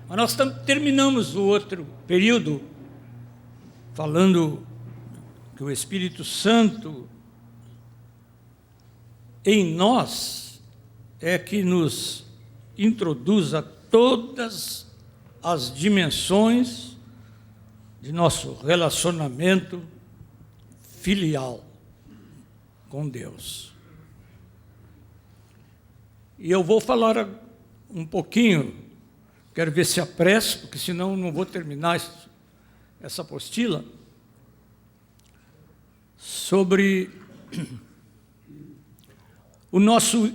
Mas nós terminamos o outro período falando que o Espírito Santo em nós é que nos introduz a todas as dimensões de nosso relacionamento filial com Deus. E eu vou falar um pouquinho, quero ver se apresso, porque senão não vou terminar essa apostila, sobre o nosso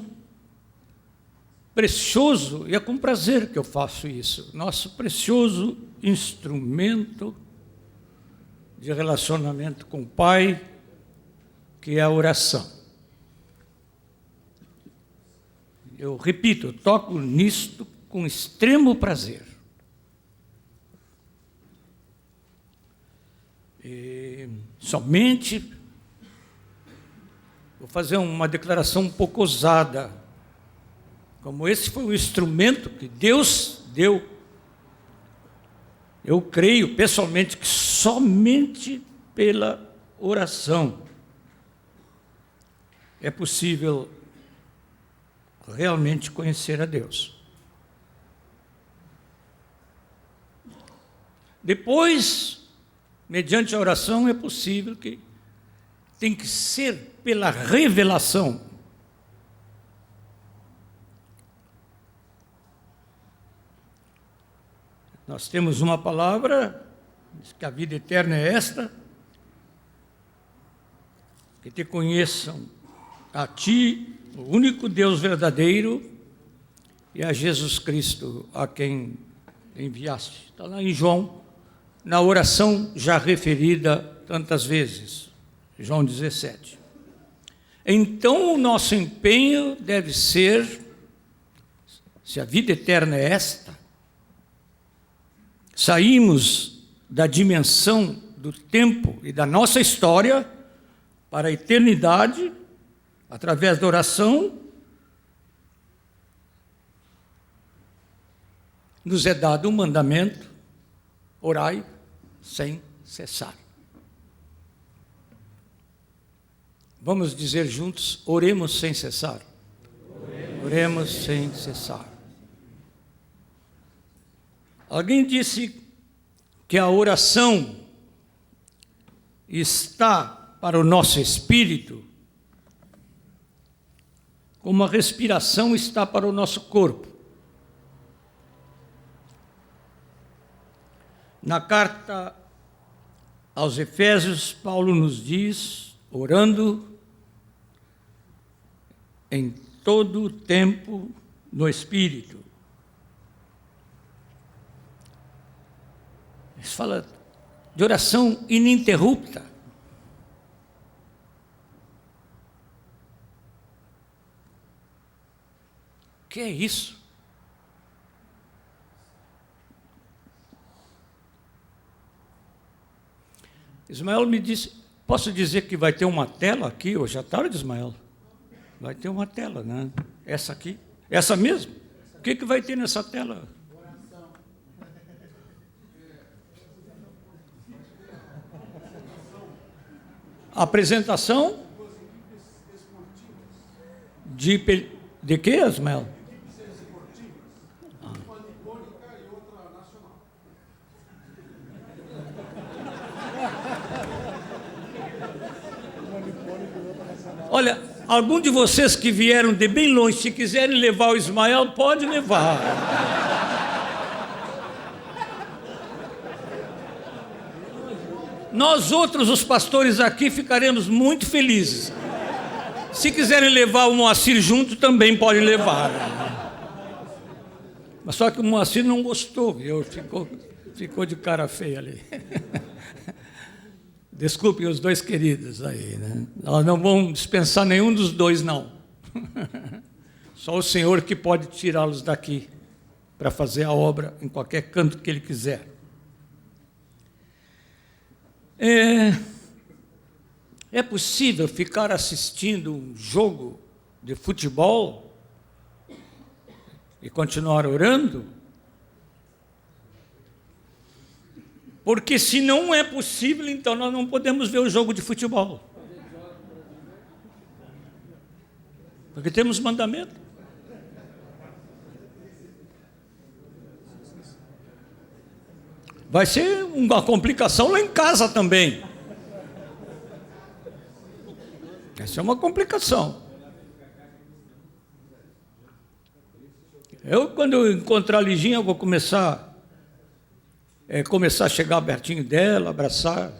precioso, e é com prazer que eu faço isso, nosso precioso instrumento de relacionamento com o Pai, que é a oração. Eu repito, eu toco nisto com extremo prazer. E somente vou fazer uma declaração um pouco ousada. Como esse foi o instrumento que Deus deu, eu creio pessoalmente que somente pela oração é possível realmente conhecer a Deus. Depois, mediante a oração, é possível que tem que ser pela revelação. Nós temos uma palavra, diz que a vida eterna é esta, que te conheçam a ti, o único Deus verdadeiro, e a Jesus Cristo, a quem enviaste. Está lá em João, na oração já referida tantas vezes, João 17. Então, o nosso empenho deve ser, se a vida eterna é esta, saímos da dimensão do tempo e da nossa história para a eternidade, através da oração, nos é dado um mandamento: orai sem cessar. Vamos dizer juntos: oremos sem cessar. Oremos sem cessar. Alguém disse que a oração está para o nosso espírito como a respiração está para o nosso corpo. Na carta aos Efésios, Paulo nos diz, orando em todo o tempo no Espírito. Ele fala de oração ininterrupta. O que é isso? Ismael me disse, posso dizer que vai ter uma tela aqui hoje à tarde, Ismael? Vai ter uma tela, né? Essa aqui? Essa mesmo? O que vai ter nessa tela? Apresentação de quê, Ismael? Olha, algum de vocês que vieram de bem longe, se quiserem levar o Ismael, pode levar. Nós outros, os pastores aqui, ficaremos muito felizes. Se quiserem levar o Moacir junto, também podem levar. Mas só que o Moacir não gostou, ficou de cara feia ali. Desculpem os dois queridos aí, né? Nós não vamos dispensar nenhum dos dois, não. Só o Senhor que pode tirá-los daqui para fazer a obra em qualquer canto que Ele quiser. É possível ficar assistindo um jogo de futebol e continuar orando? Porque se não é possível, então nós não podemos ver o jogo de futebol. Porque temos mandamento. Vai ser uma complicação lá em casa também. Vai ser uma complicação. Quando eu encontrar a Liginha, eu vou começar a chegar pertinho dela, abraçar.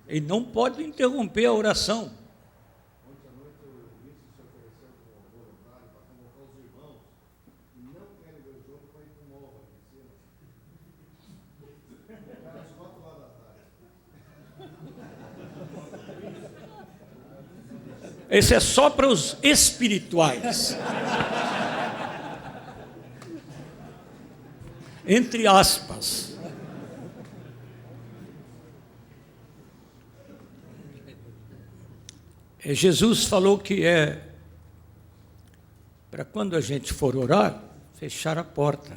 E não pode interromper a oração. Esse é só para os espirituais. Entre aspas. Jesus falou que para quando a gente for orar, fechar a porta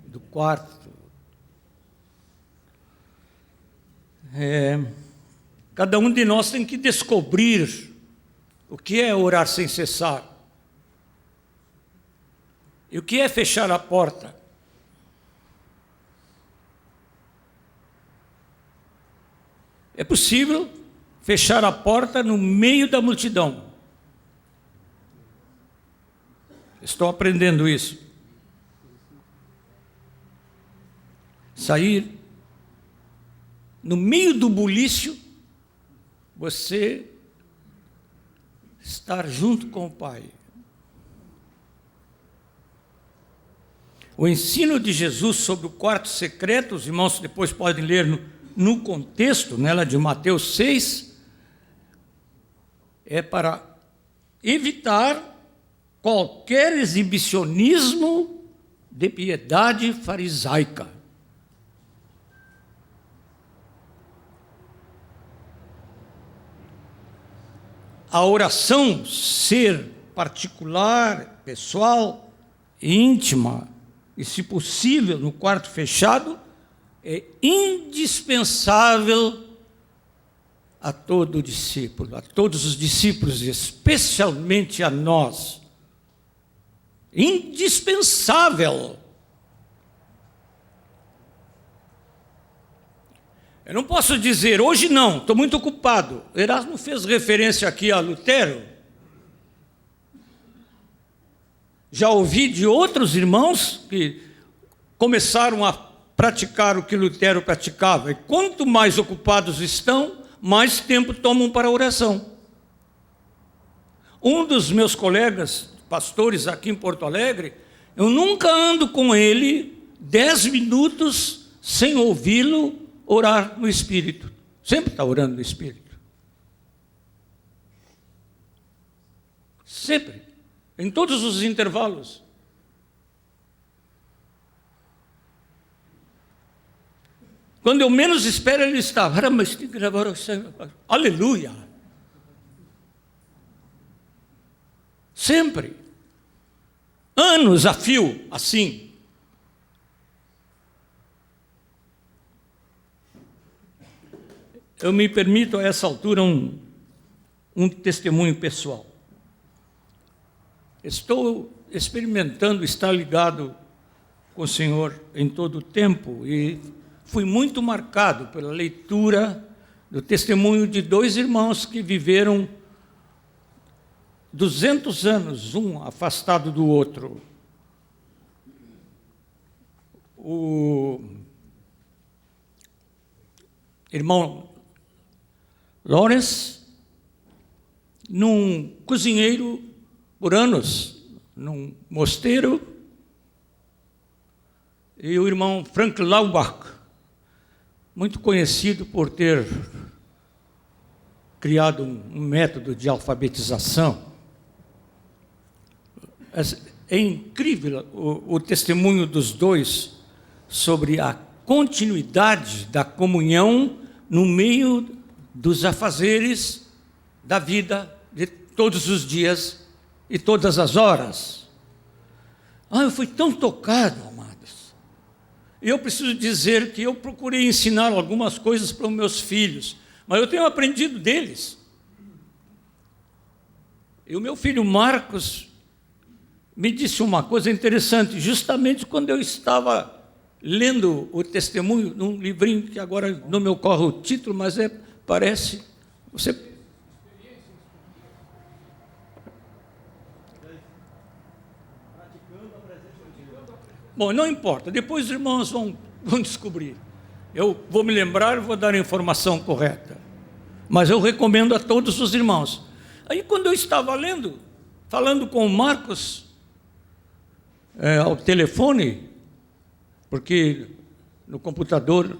do quarto. Cada um de nós tem que descobrir o que é orar sem cessar. E o que é fechar a porta? É possível fechar a porta no meio da multidão. Estou aprendendo isso. Sair no meio do bulício, você estar junto com o Pai. O ensino de Jesus sobre o quarto secreto, os irmãos depois podem ler no contexto, nela de Mateus 6, é para evitar qualquer exibicionismo de piedade farisaica. A oração ser particular, pessoal, íntima, e se possível no quarto fechado, é indispensável a todo discípulo, a todos os discípulos, especialmente a nós. Indispensável. Eu não posso dizer, hoje não, estou muito ocupado. Erasmo fez referência aqui a Lutero. Já ouvi de outros irmãos que começaram a praticar o que Lutero praticava. E quanto mais ocupados estão, mais tempo tomam para a oração. Um dos meus colegas, pastores aqui em Porto Alegre, eu nunca ando com ele 10 minutos sem ouvi-lo orar no Espírito. Sempre está orando no Espírito. Sempre. Em todos os intervalos. Quando eu menos espero, ele está. Aleluia. Sempre. Anos a fio, assim. Eu me permito a essa altura um testemunho pessoal. Estou experimentando estar ligado com o Senhor em todo o tempo e fui muito marcado pela leitura do testemunho de 2 irmãos que viveram 200 anos, um afastado do outro. O irmão Lawrence, num cozinheiro por anos, num mosteiro, e o irmão Frank Laubach, muito conhecido por ter criado um método de alfabetização. É incrível o testemunho dos dois sobre a continuidade da comunhão no meio dos afazeres da vida de todos os dias e todas as horas. Eu fui tão tocado, amados. eu preciso dizer que eu procurei ensinar algumas coisas para os meus filhos, mas eu tenho aprendido deles. E o meu filho Marcos me disse uma coisa interessante, justamente quando eu estava lendo o testemunho, num livrinho que agora não me ocorre o título, mas parece... Você... Bom, não importa, depois os irmãos vão descobrir. Eu vou me lembrar e vou dar a informação correta. Mas eu recomendo a todos os irmãos. Aí quando eu estava lendo, falando com o Marcos, ao telefone, porque no computador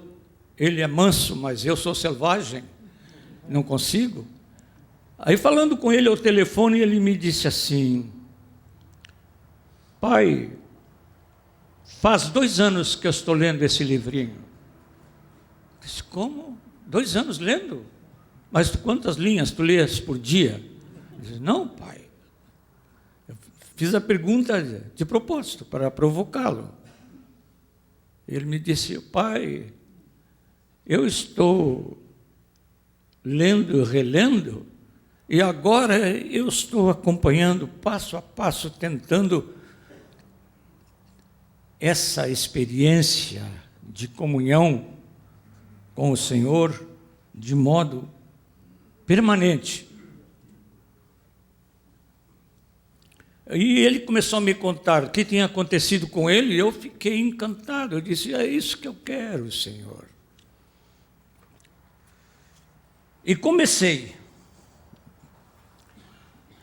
ele é manso, mas eu sou selvagem, não consigo. Aí falando com ele ao telefone, ele me disse assim: pai, faz 2 anos que eu estou lendo esse livrinho. Eu disse, como? 2 anos lendo? Mas quantas linhas tu lês por dia? Eu disse, não, pai. Eu fiz a pergunta de propósito, para provocá-lo. Ele me disse, pai, eu estou lendo e relendo, e agora eu estou acompanhando passo a passo, tentando essa experiência de comunhão com o Senhor de modo permanente. E ele começou a me contar o que tinha acontecido com ele, e eu fiquei encantado. Eu disse, é isso que eu quero, Senhor. E comecei.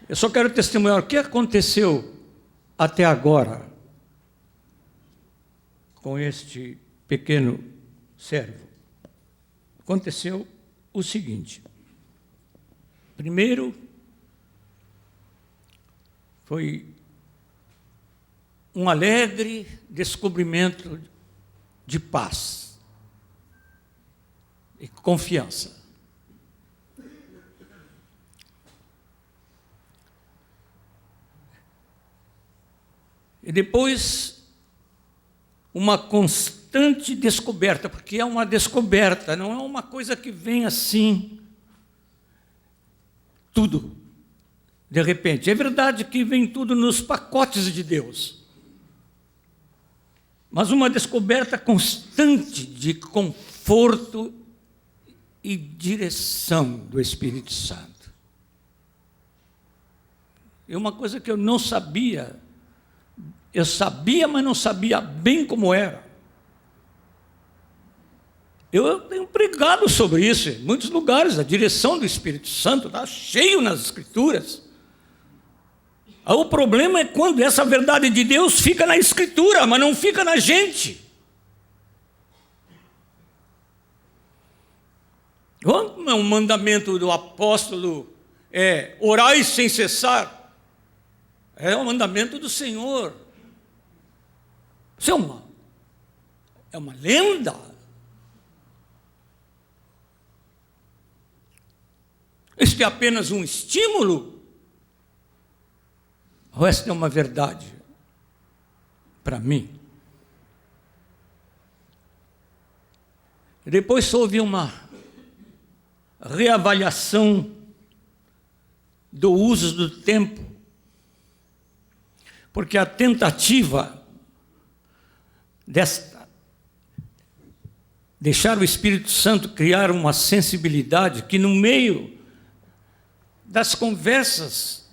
Eu só quero testemunhar o que aconteceu até agora com este pequeno servo. Aconteceu o seguinte. Primeiro, foi um alegre descobrimento de paz e confiança. E depois, uma constante descoberta, porque é uma descoberta, não é uma coisa que vem assim, tudo, de repente. É verdade que vem tudo nos pacotes de Deus, mas uma descoberta constante de conforto e direção do Espírito Santo. E uma coisa que eu não sabia, eu sabia, mas não sabia bem como era. Eu tenho pregado sobre isso em muitos lugares, a direção do Espírito Santo está cheio nas Escrituras. O problema é quando essa verdade de Deus fica na Escritura, mas não fica na gente. Como é um mandamento do apóstolo, orai sem cessar. É um mandamento do Senhor. Isso é uma lenda. Isso é apenas um estímulo? Ou esta é uma verdade para mim? Depois houve uma reavaliação do uso do tempo, porque a tentativa deixar o Espírito Santo criar uma sensibilidade que no meio das conversas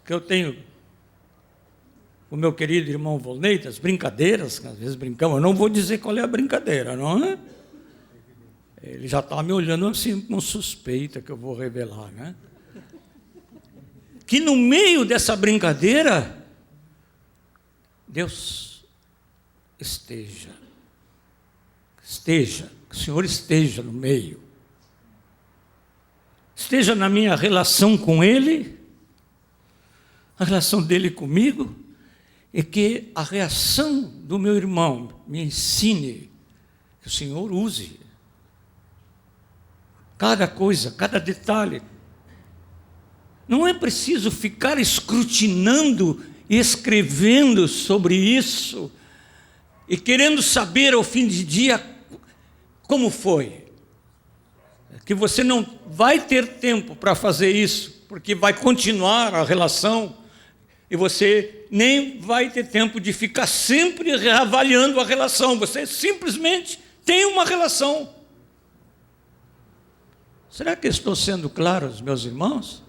que eu tenho com o meu querido irmão Volney, das brincadeiras, que às vezes brincamos, eu não vou dizer qual é a brincadeira, não é? Ele já está me olhando assim com suspeita que eu vou revelar, né? Que no meio dessa brincadeira, Deus esteja, que o Senhor esteja no meio, esteja na minha relação com Ele, a relação dele comigo, e que a reação do meu irmão me ensine, que o Senhor use cada coisa, cada detalhe. Não é preciso ficar escrutinando e escrevendo sobre isso e querendo saber ao fim de dia como foi. Que você não vai ter tempo para fazer isso, porque vai continuar a relação e você nem vai ter tempo de ficar sempre reavaliando a relação. Você simplesmente tem uma relação. Será que estou sendo claro, meus irmãos?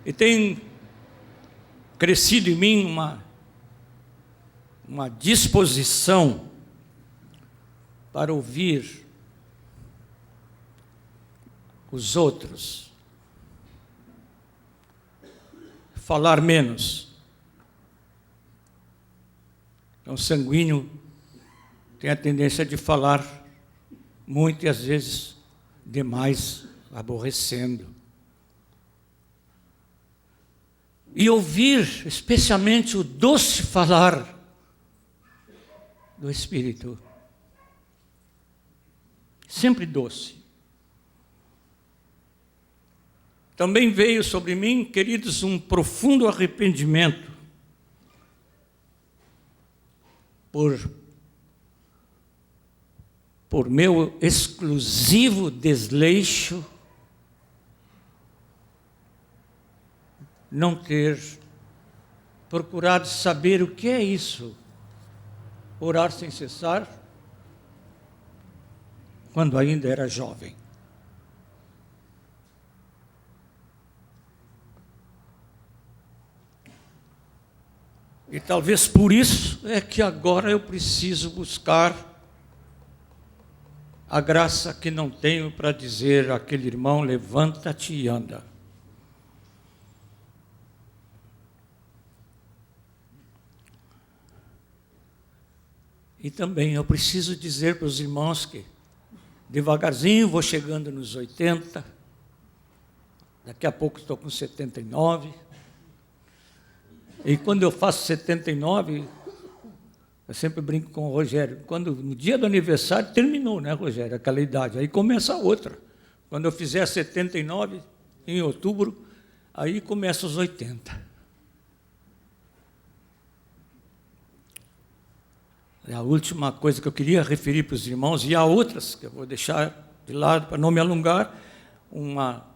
E tem crescido em mim uma disposição para ouvir os outros, falar menos. Então, o sanguíneo tem a tendência de falar muito e às vezes demais, aborrecendo. E ouvir, especialmente, o doce falar do Espírito. Sempre doce. Também veio sobre mim, queridos, um profundo arrependimento por meu exclusivo desleixo não ter procurado saber o que é isso, orar sem cessar, quando ainda era jovem. E talvez por isso é que agora eu preciso buscar a graça que não tenho para dizer àquele irmão: levanta-te e anda. E também eu preciso dizer para os irmãos que devagarzinho vou chegando nos 80, daqui a pouco estou com 79, e quando eu faço 79, eu sempre brinco com o Rogério, quando no dia do aniversário terminou, né, Rogério, aquela idade, aí começa a outra. Quando eu fizer 79, em outubro, aí começa os 80. É a última coisa que eu queria referir para os irmãos, e há outras que eu vou deixar de lado para não me alongar, uma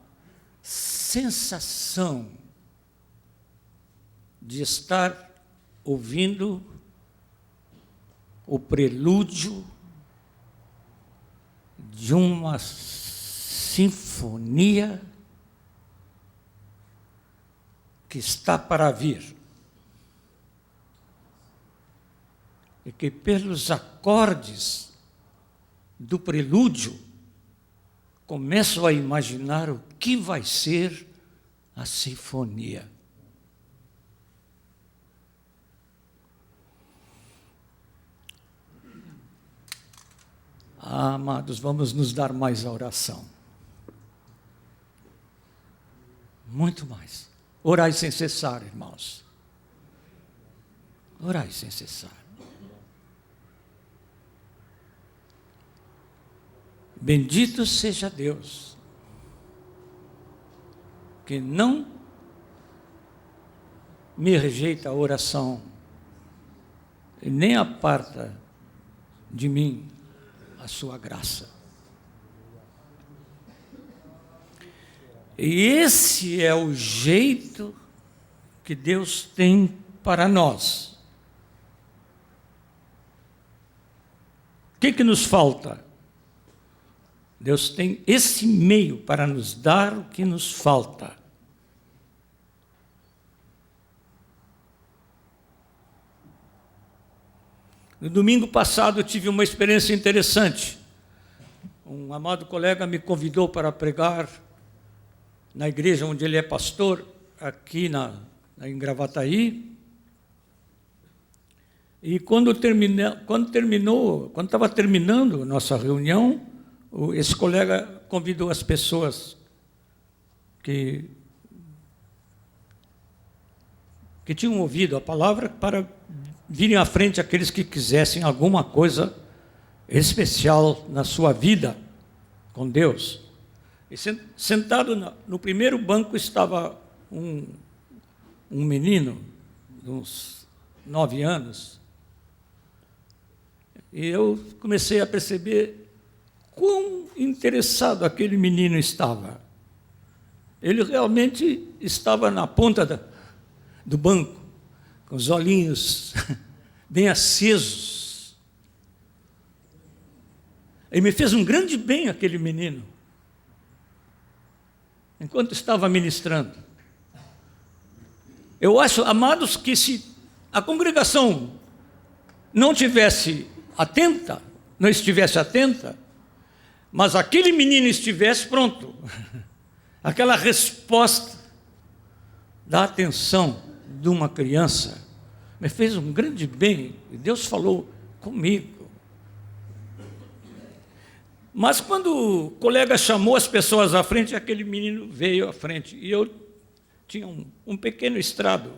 sensação de estar ouvindo o prelúdio de uma sinfonia que está para vir. E que pelos acordes do prelúdio, começo a imaginar o que vai ser a sinfonia. Ah, amados, vamos nos dar mais a oração. Muito mais. Orai sem cessar, irmãos. Orai sem cessar. Bendito seja Deus, que não me rejeita a oração, e nem aparta de mim a sua graça. E esse é o jeito que Deus tem para nós. O que nos falta? Deus tem esse meio para nos dar o que nos falta. No domingo passado eu tive uma experiência interessante. Um amado colega me convidou para pregar na igreja onde ele é pastor, aqui em Gravataí. E quando estava terminando a nossa reunião, esse colega convidou as pessoas que tinham ouvido a palavra para virem à frente aqueles que quisessem alguma coisa especial na sua vida com Deus. E sentado no primeiro banco estava um menino, de uns 9 anos, e eu comecei a perceber quão interessado aquele menino estava. Ele realmente estava na ponta do banco, com os olhinhos bem acesos. E me fez um grande bem aquele menino, enquanto estava ministrando. Eu acho, amados, que se a congregação não estivesse atenta, mas aquele menino estivesse pronto, aquela resposta da atenção de uma criança me fez um grande bem, e Deus falou comigo. Mas quando o colega chamou as pessoas à frente, aquele menino veio à frente, e eu tinha um pequeno estrado,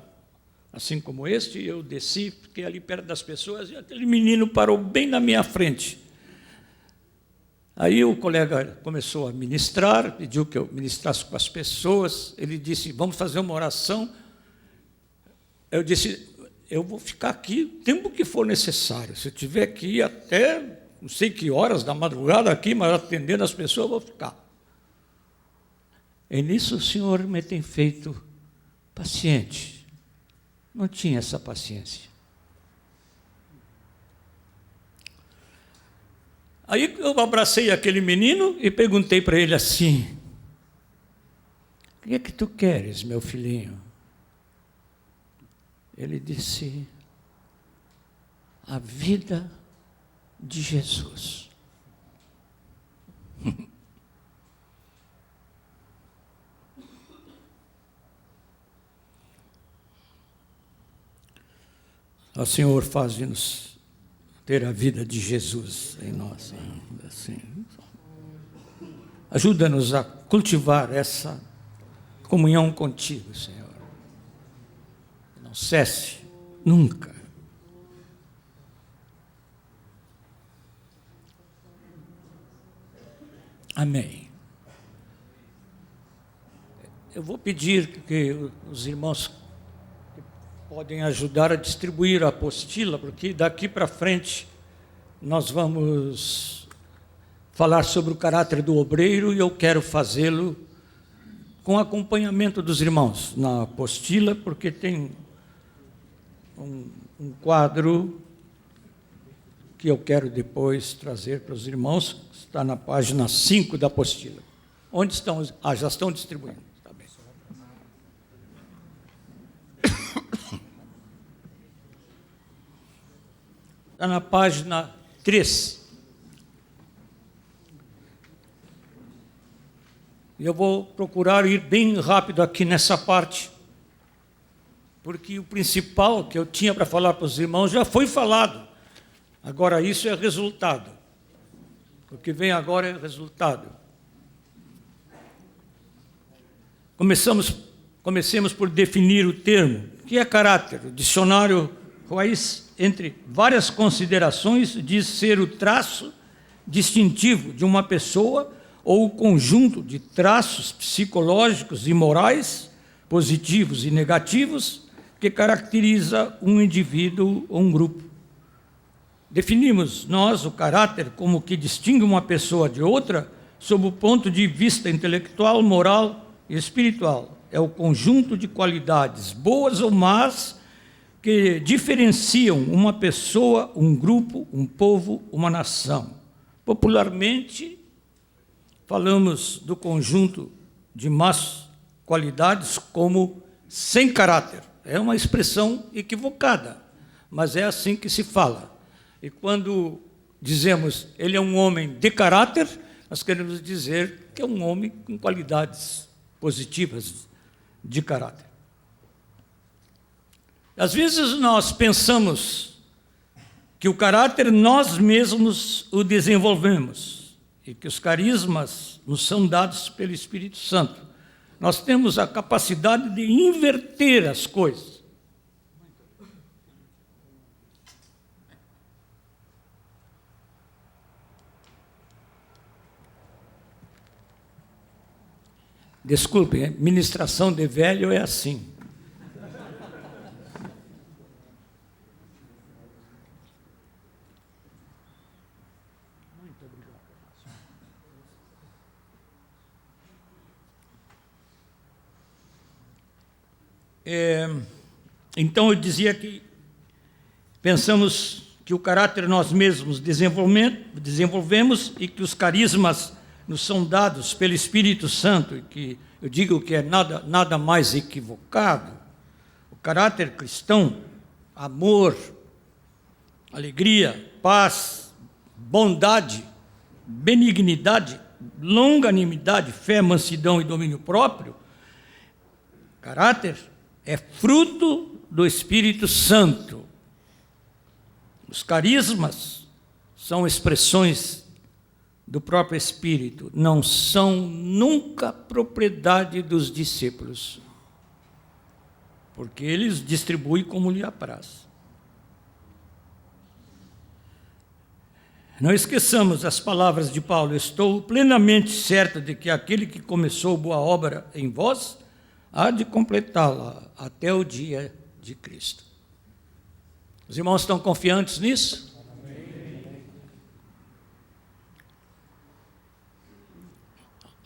assim como este, eu desci, fiquei ali perto das pessoas, e aquele menino parou bem na minha frente. Aí o colega começou a ministrar, pediu que eu ministrasse com as pessoas, ele disse, vamos fazer uma oração. Eu disse, eu vou ficar aqui o tempo que for necessário, se eu tiver que ir até não sei que horas da madrugada aqui, mas atendendo as pessoas, eu vou ficar. E nisso o Senhor me tem feito paciente. Não tinha essa paciência. Aí eu abracei aquele menino e perguntei para ele assim, o que é que tu queres, meu filhinho? Ele disse, a vida de Jesus. O Senhor faz-nos ter a vida de Jesus em nós. Assim. Ajuda-nos a cultivar essa comunhão contigo, Senhor. Não cesse nunca. Amém. Eu vou pedir que os irmãos podem ajudar a distribuir a apostila, porque daqui para frente nós vamos falar sobre o caráter do obreiro e eu quero fazê-lo com acompanhamento dos irmãos na apostila, porque tem um quadro que eu quero depois trazer para os irmãos, está na página 5 da apostila. Onde estão? Já estão distribuindo. Tá bem. Está na página 3. Eu vou procurar ir bem rápido aqui nessa parte, porque o principal que eu tinha para falar para os irmãos já foi falado. Agora, isso é resultado. O que vem agora é resultado. Comecemos por definir o termo. O que é caráter? O dicionário Ruiz, entre várias considerações, diz ser o traço distintivo de uma pessoa ou o conjunto de traços psicológicos e morais, positivos e negativos, que caracteriza um indivíduo ou um grupo. Definimos nós o caráter como que distingue uma pessoa de outra sob o ponto de vista intelectual, moral e espiritual. É o conjunto de qualidades, boas ou más, que diferenciam uma pessoa, um grupo, um povo, uma nação. Popularmente, falamos do conjunto de más qualidades como sem caráter. É uma expressão equivocada, mas é assim que se fala. E quando dizemos ele é um homem de caráter, nós queremos dizer que é um homem com qualidades positivas de caráter. Às vezes nós pensamos que o caráter nós mesmos o desenvolvemos e que os carismas nos são dados pelo Espírito Santo. Nós temos a capacidade de inverter as coisas. Desculpem, ministração de velho é assim. Então eu dizia que pensamos que o caráter nós mesmos desenvolvemos e que os carismas nos são dados pelo Espírito Santo, e que eu digo que é nada mais equivocado. O caráter cristão, amor, alegria, paz, bondade, benignidade, longanimidade, fé, mansidão e domínio próprio, caráter é fruto do Espírito Santo. Os carismas são expressões do próprio Espírito, não são nunca propriedade dos discípulos, porque eles distribuem como lhe apraz. Não esqueçamos as palavras de Paulo: estou plenamente certo de que aquele que começou boa obra em vós há de completá-la até o dia de Cristo. Os irmãos estão confiantes nisso?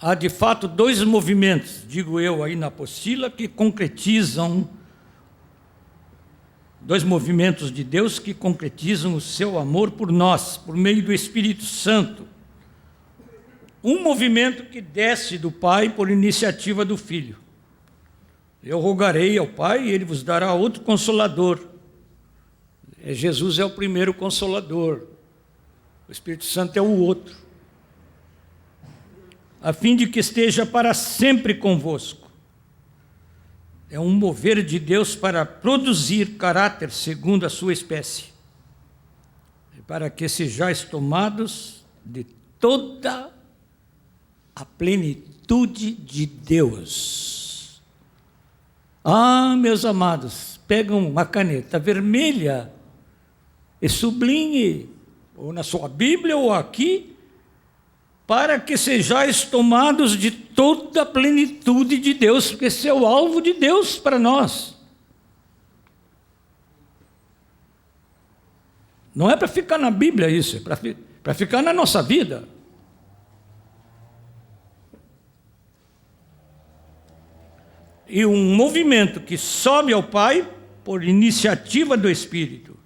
Há, de fato, dois movimentos, digo eu aí na apostila, que concretizam, dois movimentos de Deus que concretizam o seu amor por nós, por meio do Espírito Santo. Um movimento que desce do Pai por iniciativa do Filho. Eu rogarei ao Pai e Ele vos dará outro Consolador. Jesus é o primeiro Consolador, o Espírito Santo é o outro, a fim de que esteja para sempre convosco. É um mover de Deus para produzir caráter segundo a sua espécie, para que sejais tomados de toda a plenitude de Deus. Ah, meus amados, pegam uma caneta vermelha e sublinhe, ou na sua Bíblia ou aqui, para que sejais tomados de toda a plenitude de Deus, porque esse é o alvo de Deus para nós. Não é para ficar na Bíblia isso, é para ficar na nossa vida. E um movimento que sobe ao Pai por iniciativa do Espírito.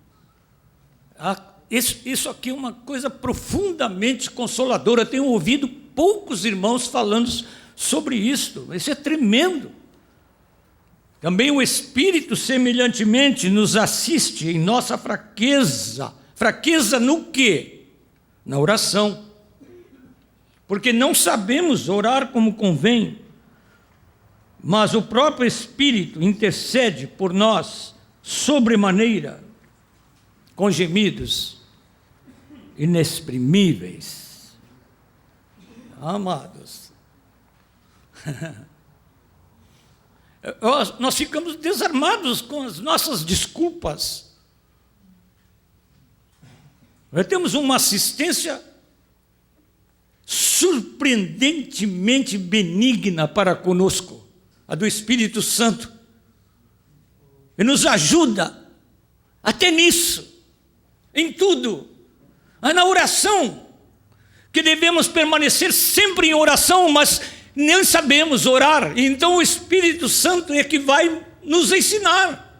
Isso aqui é uma coisa profundamente consoladora. Eu tenho ouvido poucos irmãos falando sobre isto. Isso é tremendo. Também o Espírito, semelhantemente, nos assiste em nossa fraqueza. Fraqueza no quê? Na oração. Porque não sabemos orar como convém, mas o próprio Espírito intercede por nós sobremaneira, com gemidos inexprimíveis. Amados, nós ficamos desarmados com as nossas desculpas. Nós temos uma assistência surpreendentemente benigna para conosco, a do Espírito Santo, e nos ajuda até nisso, em tudo. Na oração, que devemos permanecer sempre em oração, mas nem sabemos orar, então o Espírito Santo é que vai nos ensinar.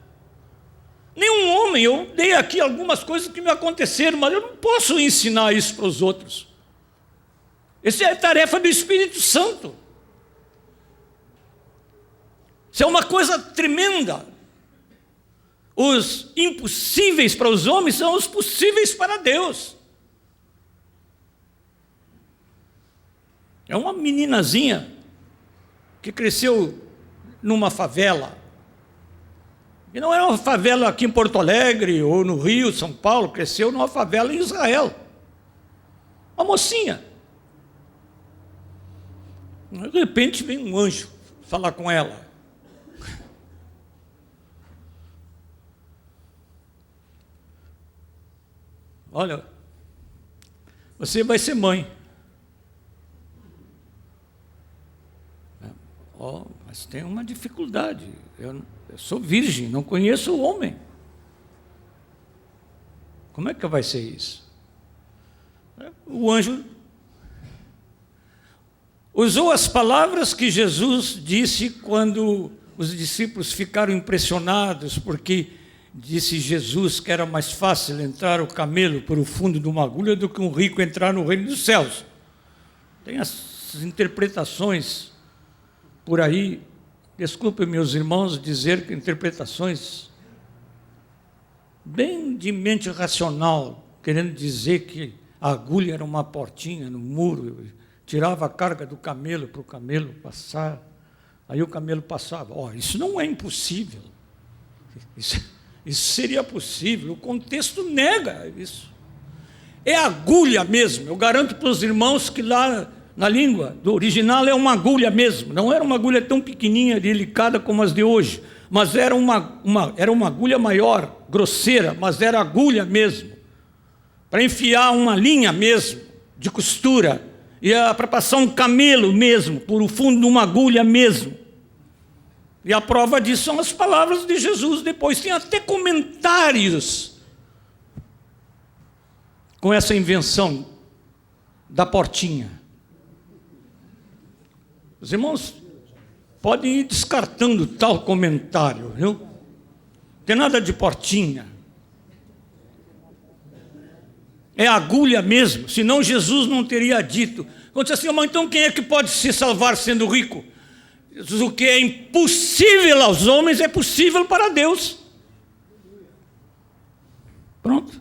Nenhum homem, eu dei aqui algumas coisas que me aconteceram, mas eu não posso ensinar isso para os outros. Essa é a tarefa do Espírito Santo. Isso é uma coisa tremenda. Os impossíveis para os homens são os possíveis para Deus. É uma meninazinha que cresceu numa favela. E não era uma favela aqui em Porto Alegre ou no Rio, São Paulo, cresceu numa favela em Israel. Uma mocinha. De repente vem um anjo falar com ela. Olha, você vai ser mãe. Oh, mas tem uma dificuldade. Eu sou virgem, não conheço o homem. Como é que vai ser isso? O anjo usou as palavras que Jesus disse quando os discípulos ficaram impressionados, porque disse Jesus que era mais fácil entrar o camelo por o fundo de uma agulha do que um rico entrar no reino dos céus. Tem as interpretações por aí, desculpem meus irmãos dizer que interpretações bem de mente racional, querendo dizer que a agulha era uma portinha no muro, tirava a carga do camelo para o camelo passar, aí o camelo passava. Isso não é impossível, isso seria possível, o contexto nega isso. É agulha mesmo, eu garanto para os irmãos que lá na língua do original é uma agulha mesmo, não era uma agulha tão pequenininha, delicada como as de hoje, mas era uma agulha maior, grosseira, mas era agulha mesmo, para enfiar uma linha mesmo, de costura, e para passar um camelo mesmo, por o fundo de uma agulha mesmo. E a prova disso são as palavras de Jesus depois. Tem até comentários com essa invenção da portinha. Os irmãos podem ir descartando tal comentário, viu? Não tem nada de portinha. É agulha mesmo, senão Jesus não teria dito. Quando disse assim, então quem é que pode se salvar sendo rico? O que é impossível aos homens é possível para Deus. Pronto.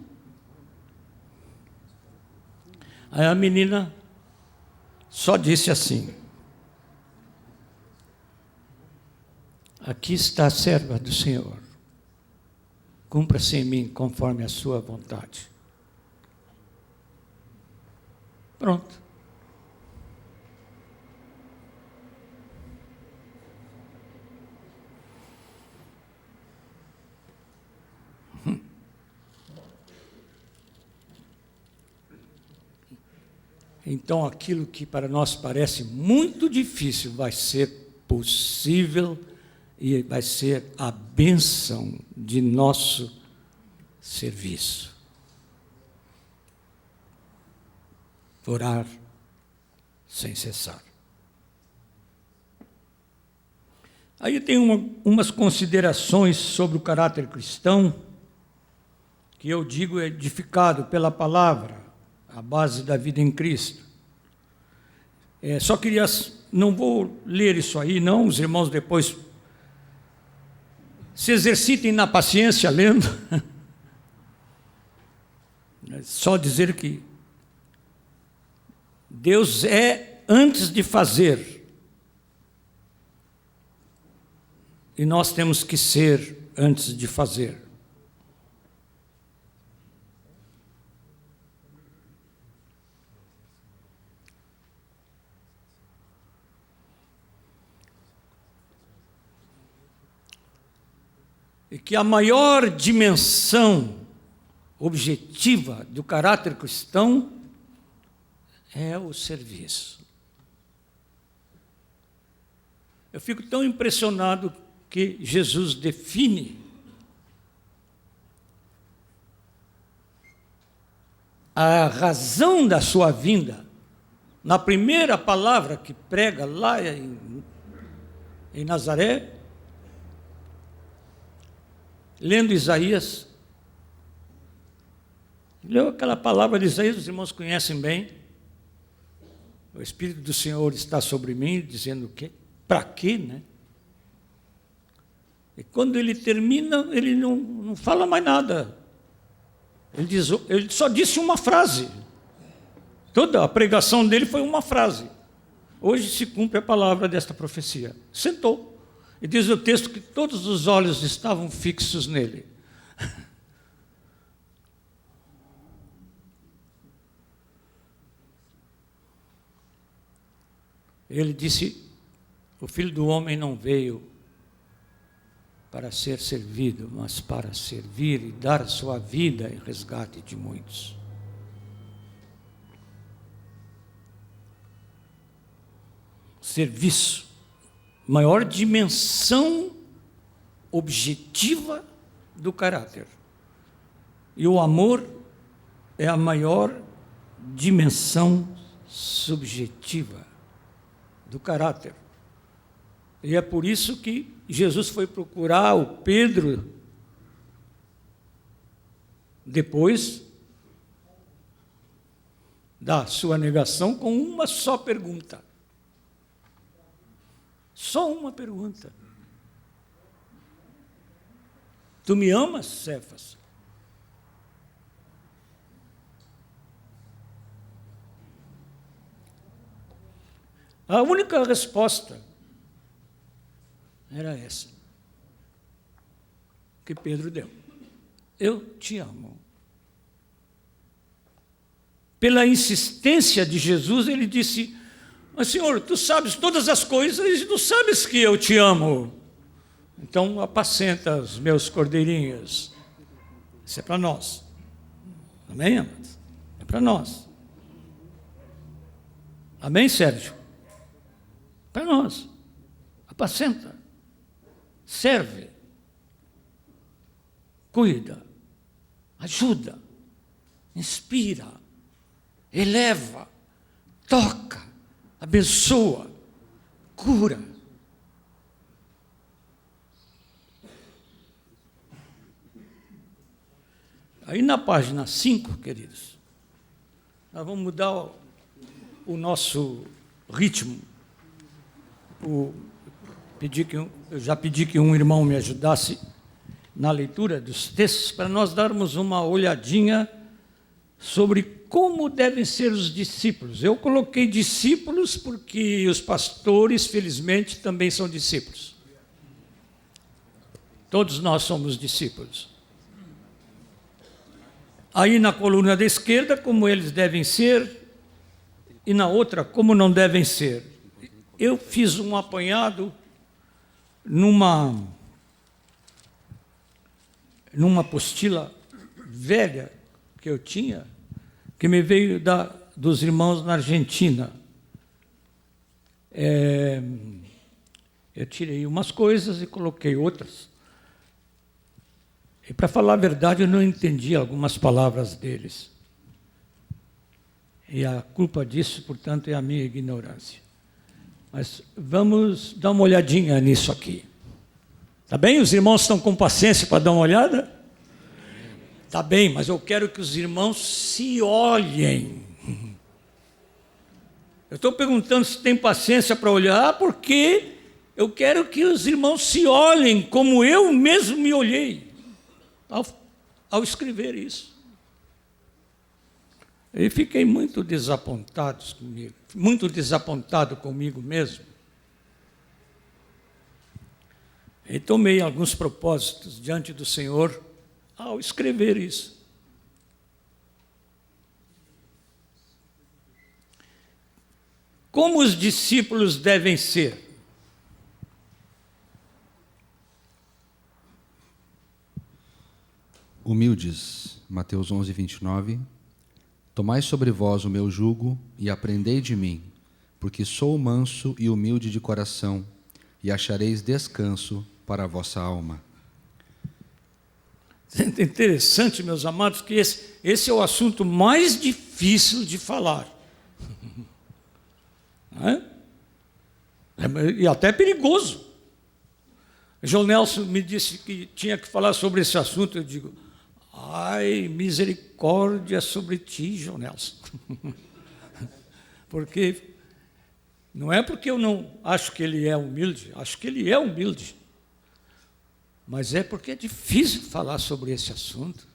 Aí a menina só disse assim: aqui está a serva do Senhor, cumpra-se em mim conforme a sua vontade. Pronto. Então, aquilo que para nós parece muito difícil vai ser possível e vai ser a bênção de nosso serviço. Orar sem cessar. Aí tem umas considerações sobre o caráter cristão, que eu digo é edificado pela palavra, a base da vida em Cristo. Só queria, não vou ler isso aí, não, os irmãos depois se exercitem na paciência lendo. Só dizer que Deus é antes de fazer, e nós temos que ser antes de fazer. E que a maior dimensão objetiva do caráter cristão é o serviço. Eu fico tão impressionado que Jesus define a razão da sua vinda na primeira palavra que prega lá em Nazaré, lendo Isaías. Leu aquela palavra de Isaías, os irmãos conhecem bem. O Espírito do Senhor está sobre mim, dizendo o quê? Para quê, né? E quando ele termina, ele não fala mais nada. Ele só disse uma frase. Toda a pregação dele foi uma frase. Hoje se cumpre a palavra desta profecia. Sentou. E diz o texto que todos os olhos estavam fixos nele. Ele disse: o Filho do Homem não veio para ser servido, mas para servir e dar a sua vida em resgate de muitos. Serviço maior dimensão objetiva do caráter. E o amor é a maior dimensão subjetiva do caráter. E é por isso que Jesus foi procurar o Pedro depois da sua negação com uma só pergunta. Só uma pergunta. Tu me amas, Cefas? A única resposta era essa que Pedro deu. Eu te amo. Pela insistência de Jesus, ele disse: mas, Senhor, tu sabes todas as coisas e tu sabes que eu te amo. Então, apacenta os meus cordeirinhos. Isso é para nós. Amém, amados? É para nós. Amém, Sérgio? Para nós. Apacenta. Serve. Cuida. Ajuda. Inspira. Eleva. Toca. Abençoa. Cura. Aí na página 5, queridos, nós vamos mudar o nosso ritmo. Eu já pedi que um irmão me ajudasse na leitura dos textos para nós darmos uma olhadinha sobre como devem ser os discípulos. Eu coloquei discípulos porque os pastores, felizmente, também são discípulos. Todos nós somos discípulos. Aí na coluna da esquerda, como eles devem ser, e na outra, como não devem ser. Eu fiz um apanhado numa apostila velha que eu tinha, que me veio dos irmãos na Argentina. Eu tirei umas coisas e coloquei outras. E, para falar a verdade, eu não entendi algumas palavras deles. E a culpa disso, portanto, é a minha ignorância. Mas vamos dar uma olhadinha nisso aqui. Tá bem? Os irmãos estão com paciência para dar uma olhada? Tá bem, mas eu quero que os irmãos se olhem. Eu estou perguntando se tem paciência para olhar, porque eu quero que os irmãos se olhem como eu mesmo me olhei ao escrever isso. E fiquei muito desapontado comigo mesmo. E tomei alguns propósitos diante do Senhor ao escrever isso. Como os discípulos devem ser? Humildes, Mateus 11, 29. Tomai sobre vós o meu jugo e aprendei de mim, porque sou manso e humilde de coração, e achareis descanso para a vossa alma. É interessante, meus amados, que esse é o assunto mais difícil de falar. E até perigoso. João Nelson me disse que tinha que falar sobre esse assunto. Eu digo: ai, misericórdia sobre ti, João Nelson. Porque não é porque eu não acho que ele é humilde, acho que ele é humilde. Mas é porque é difícil falar sobre esse assunto.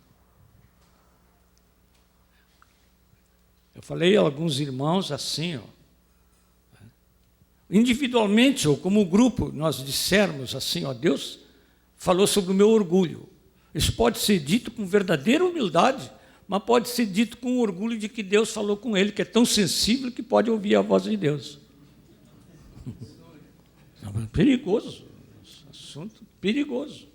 Eu falei a alguns irmãos assim, individualmente ou como grupo, nós dissermos assim: Deus falou sobre o meu orgulho. Isso pode ser dito com verdadeira humildade, mas pode ser dito com orgulho de que Deus falou com ele, que é tão sensível que pode ouvir a voz de Deus. É perigoso, assunto perigoso.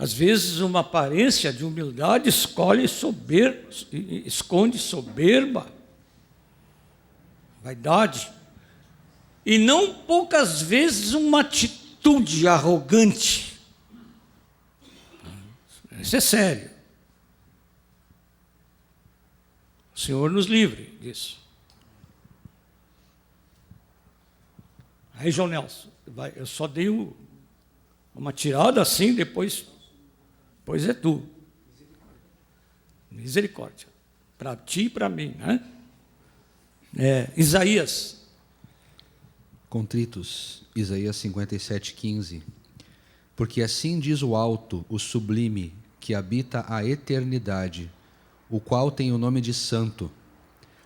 Às vezes, uma aparência de humildade esconde soberba, vaidade. E não poucas vezes uma atitude arrogante. Isso é sério. O Senhor nos livre disso. Aí, João Nelson, eu só dei uma tirada assim, depois é tu. Misericórdia. Para ti e para mim, né? Isaías. Contritos, Isaías 57:15. Porque assim diz o alto, o sublime, que habita a eternidade, o qual tem o nome de santo.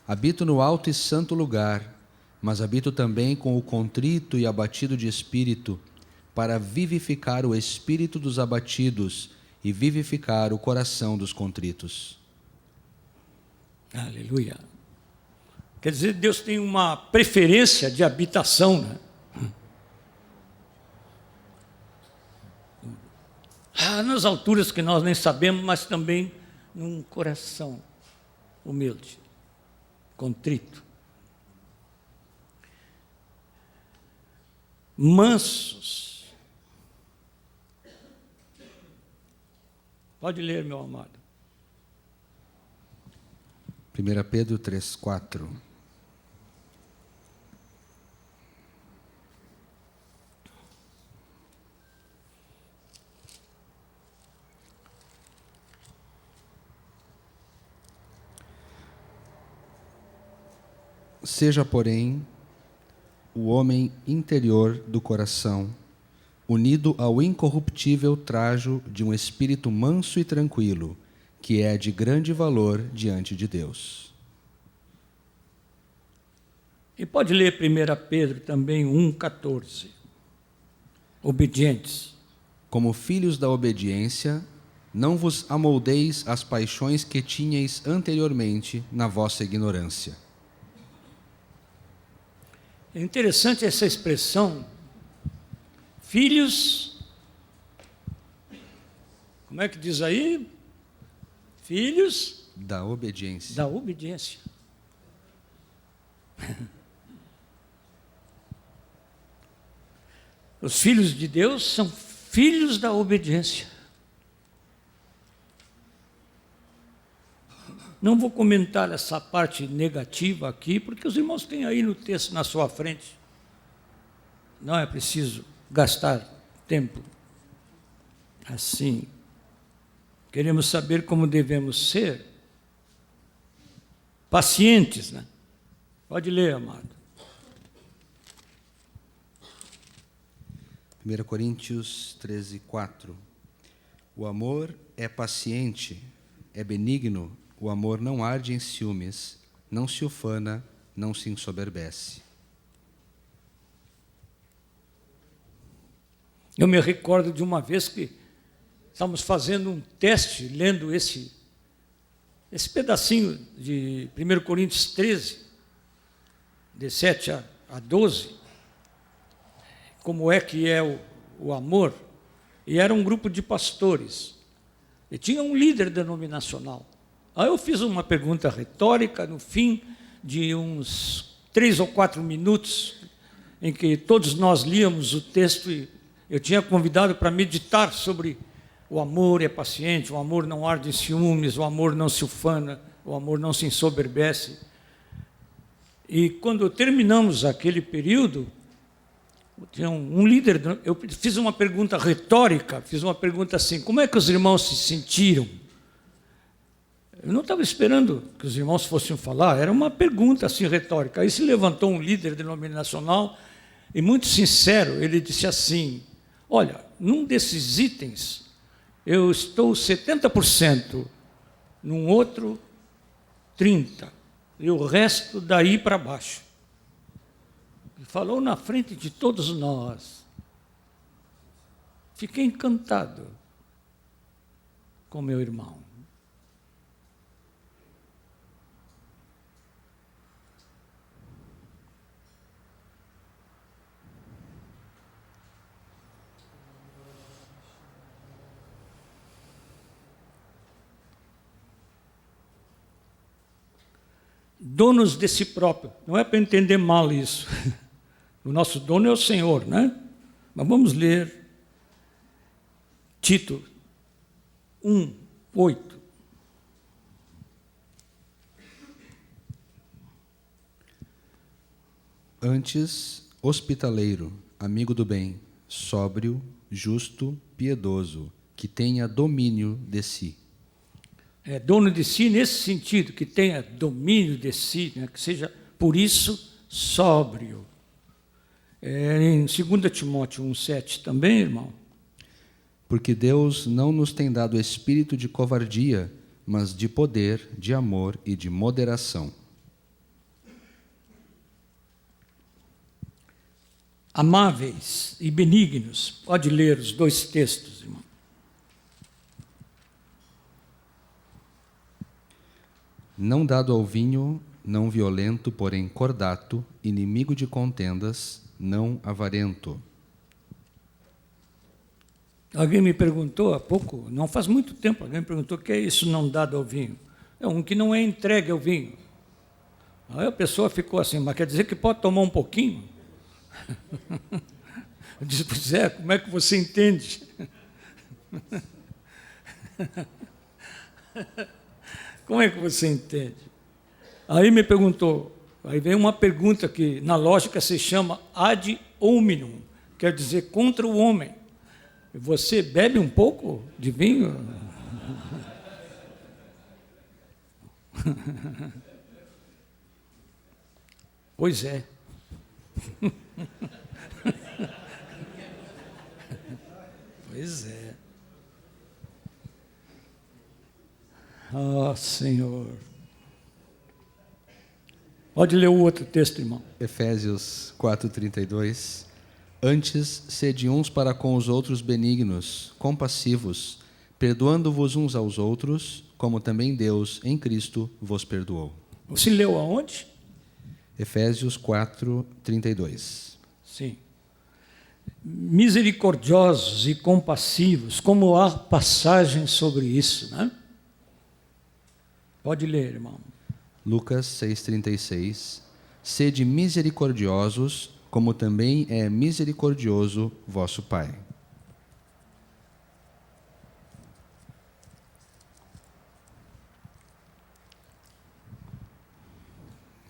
Habito no alto e santo lugar, mas habito também com o contrito e abatido de espírito, para vivificar o espírito dos abatidos e vivificar o coração dos contritos. Aleluia. Quer dizer, Deus tem uma preferência de habitação, né? Nas alturas que nós nem sabemos, mas também num coração humilde, contrito. Mansos. Pode ler, meu amado. 1 Pedro 3:4. Seja, porém, o homem interior do coração, unido ao incorruptível trajo de um espírito manso e tranquilo, que é de grande valor diante de Deus. E pode ler 1 Pedro também 1,14. Obedientes. Como filhos da obediência, não vos amoldeis às paixões que tinhais anteriormente na vossa ignorância. É interessante essa expressão, filhos, como é que diz aí? Filhos da obediência. Da obediência. Os filhos de Deus são filhos da obediência. Não vou comentar essa parte negativa aqui, porque os irmãos têm aí no texto na sua frente. Não é preciso gastar tempo assim. Queremos saber como devemos ser. Pacientes, né? Pode ler, amado. 1 Coríntios 13:4. O amor é paciente, é benigno. O amor não arde em ciúmes, não se ufana, não se ensoberbece. Eu me recordo de uma vez que estávamos fazendo um teste, lendo esse pedacinho de 1 Coríntios 13, de 7 a 12, como é que é o amor, e era um grupo de pastores, e tinha um líder denominacional. Aí eu fiz uma pergunta retórica no fim de uns 3 ou 4 minutos, em que todos nós líamos o texto e eu tinha convidado para meditar sobre o amor é paciente, o amor não arde em ciúmes, o amor não se ufana, o amor não se ensoberbece. E quando terminamos aquele período, tinha um líder, eu fiz uma pergunta retórica, fiz uma pergunta assim, como é que os irmãos se sentiram? Eu não estava esperando que os irmãos fossem falar, era uma pergunta assim retórica. Aí se levantou um líder denominacional e muito sincero, ele disse assim, olha, num desses itens eu estou 70%, num outro 30%, e o resto daí para baixo. Ele falou na frente de todos nós. Fiquei encantado com meu irmão. donos de si próprio. Não é para entender mal isso. O nosso dono é o Senhor, né? Mas vamos ler Tito 1:8. Antes, hospitaleiro, amigo do bem, sóbrio, justo, piedoso, que tenha domínio de si. É dono de si nesse sentido, que tenha domínio de si, né? Que seja, por isso, sóbrio. Em 2 Timóteo 1:7 também, irmão. Porque Deus não nos tem dado espírito de covardia, mas de poder, de amor e de moderação. Amáveis e benignos. Pode ler os dois textos, irmão. Não dado ao vinho, não violento, porém cordato, inimigo de contendas, não avarento. Alguém me perguntou há pouco, não faz muito tempo, alguém me perguntou o que é isso não dado ao vinho. É um que não é entregue ao vinho. Aí a pessoa ficou assim, mas quer dizer que pode tomar um pouquinho? Eu disse, pois é, como é que você entende? Como é que você entende? Aí me perguntou, aí vem uma pergunta que na lógica se chama ad hominem, quer dizer contra o homem. Você bebe um pouco de vinho? Pois é. Pois é. Ah, Senhor. Pode ler o outro texto, irmão. Efésios 4:32. Antes, sede uns para com os outros benignos, compassivos, perdoando-vos uns aos outros, como também Deus, em Cristo, vos perdoou. Você leu aonde? Efésios 4:32. Sim. Misericordiosos e compassivos, como há passagem sobre isso, né? Pode ler, irmão. Lucas 6:36. Sede misericordiosos, como também é misericordioso vosso Pai.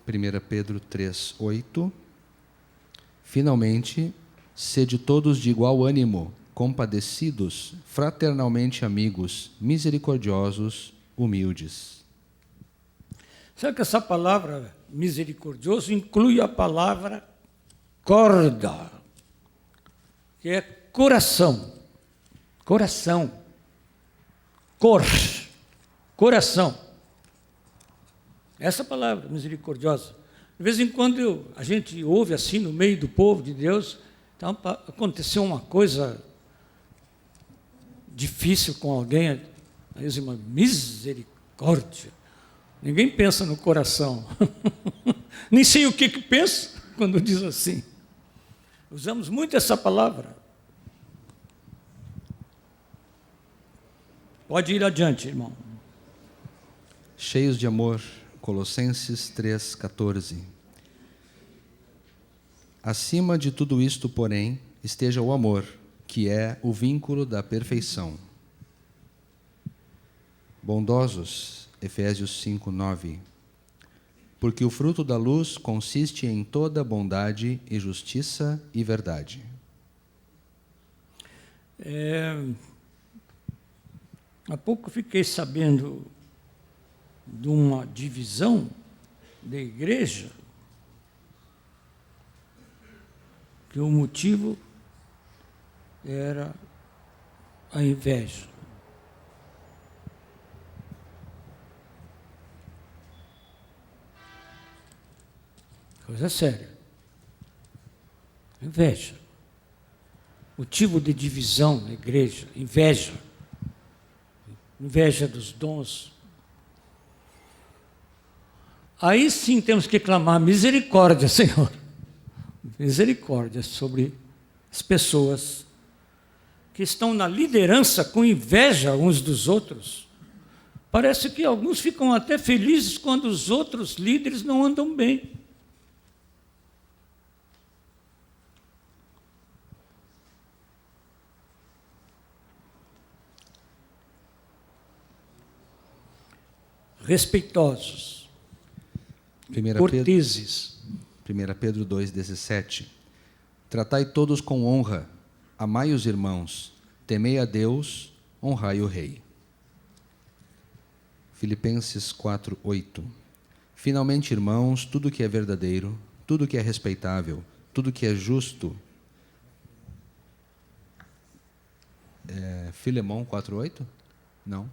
Primeira Pedro 3:8. Finalmente, sede todos de igual ânimo, compadecidos, fraternalmente amigos, misericordiosos, humildes. Sabe que essa palavra misericordioso inclui a palavra corda, que é coração. Coração. Coração. Essa palavra, misericordiosa. De vez em quando a gente ouve assim no meio do povo de Deus, então aconteceu uma coisa difícil com alguém, aí eles dizem, misericórdia. Ninguém pensa no coração. Nem sei o que pensa quando diz assim. Usamos muito essa palavra. Pode ir adiante, irmão. Cheios de amor, Colossenses 3:14. Acima de tudo isto, porém, esteja o amor, que é o vínculo da perfeição. Bondosos, Efésios 5:9. Porque o fruto da luz consiste em toda bondade e justiça e verdade. Há pouco fiquei sabendo de uma divisão da igreja, que o motivo era a inveja. Coisa séria. Inveja. Motivo de divisão na igreja, inveja. Inveja dos dons. Aí sim temos que clamar misericórdia, Senhor. Misericórdia sobre as pessoas que estão na liderança com inveja uns dos outros. Parece que alguns ficam até felizes quando os outros líderes não andam bem. Respeitosos, corteses. 1 Pedro 2,17. Tratai todos com honra, amai os irmãos, temei a Deus, honrai o rei. Filipenses 4:8. Finalmente, irmãos, tudo que é verdadeiro, tudo que é respeitável, tudo que é justo. Filemão 4:8? Não.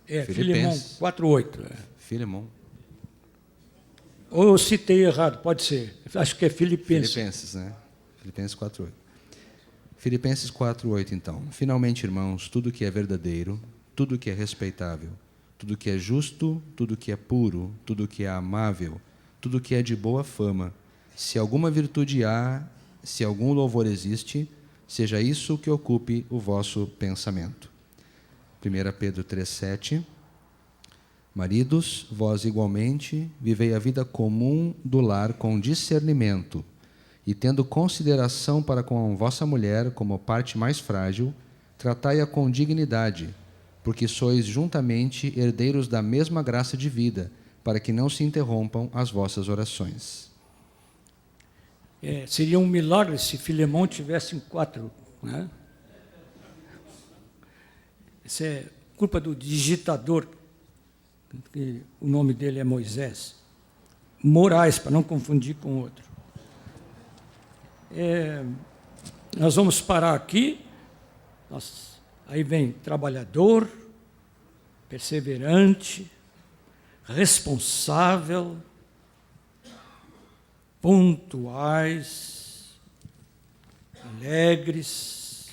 Filemão 4:8. Filemão. Ou eu citei errado, pode ser. Acho que é Filipenses. Filipenses, né? Filipenses 4:8. Filipenses 4:8, então. Finalmente, irmãos, tudo que é verdadeiro, tudo que é respeitável, tudo que é justo, tudo que é puro, tudo que é amável, tudo que é de boa fama, se alguma virtude há, se algum louvor existe, seja isso que ocupe o vosso pensamento. 1 Pedro 3:7. Maridos, vós igualmente vivei a vida comum do lar com discernimento, e tendo consideração para com a vossa mulher como parte mais frágil, tratai-a com dignidade, porque sois juntamente herdeiros da mesma graça de vida, para que não se interrompam as vossas orações. Seria um milagre se Filemão tivesse 4, né? Isso é culpa do digitador, que o nome dele é Moisés. Moraes, para não confundir com outro. Nós vamos parar aqui. Aí vem trabalhador, perseverante, responsável, pontuais, alegres,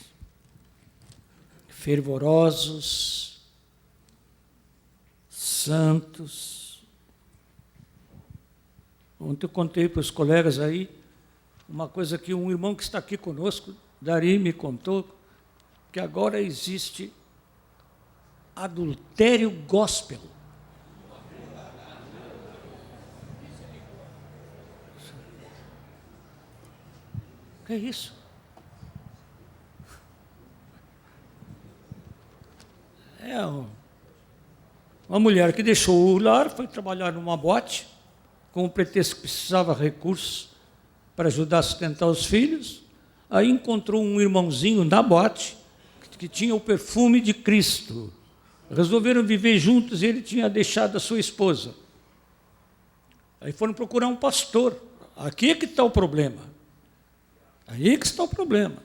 fervorosos, santos. Ontem eu contei para os colegas aí uma coisa que um irmão que está aqui conosco, Dari, me contou, que agora existe adultério gospel. O que é isso? Uma mulher que deixou o lar, foi trabalhar numa boate, com o pretexto que precisava de recursos para ajudar a sustentar os filhos. Aí encontrou um irmãozinho na boate, que tinha o perfume de Cristo. Resolveram viver juntos e ele tinha deixado a sua esposa. Aí foram procurar um pastor. Aqui é que está o problema. Aí é que está o problema.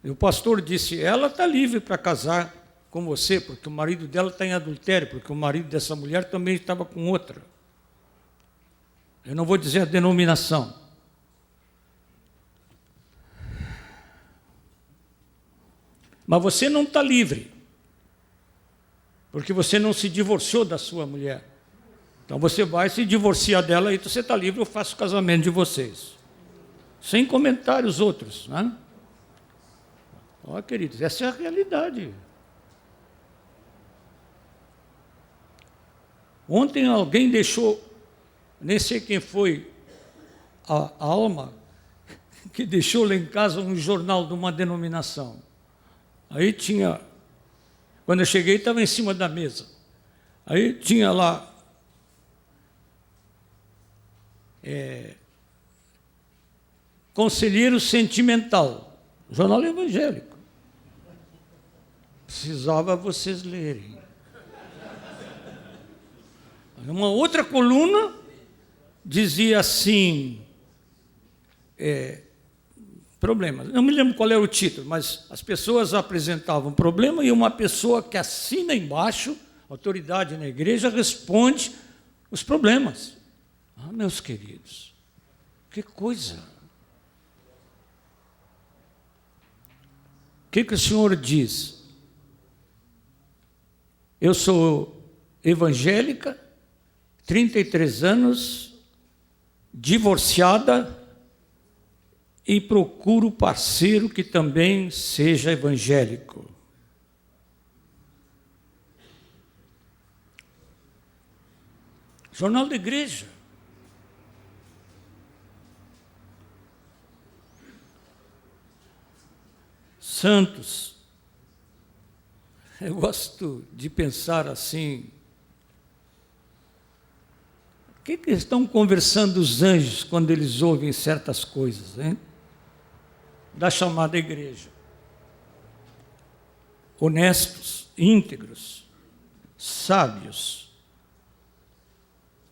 E o pastor disse, ela está livre para casar com você, porque o marido dela está em adultério, porque o marido dessa mulher também estava com outra. Eu não vou dizer a denominação. Mas você não está livre, porque você não se divorciou da sua mulher. Então você vai se divorciar dela e você está livre, eu faço o casamento de vocês. Sem comentários outros, né? Ó, queridos, essa é a realidade. Ontem alguém deixou, nem sei quem foi, a alma, que deixou lá em casa um jornal de uma denominação. Aí tinha, quando eu cheguei, estava em cima da mesa. Aí tinha lá, conselheiro sentimental, jornal evangélico. Precisava vocês lerem. Uma outra coluna dizia assim, problemas. Não me lembro qual era o título, mas as pessoas apresentavam problema e uma pessoa que assina embaixo, autoridade na igreja, responde os problemas. Ah, meus queridos, que coisa! O que o Senhor diz? Eu sou evangélica, 33 anos, divorciada, e procuro parceiro que também seja evangélico. Jornal da igreja. Santos. Eu gosto de pensar assim. O que estão conversando os anjos quando eles ouvem certas coisas, hein? Da chamada igreja? Honestos, íntegros, sábios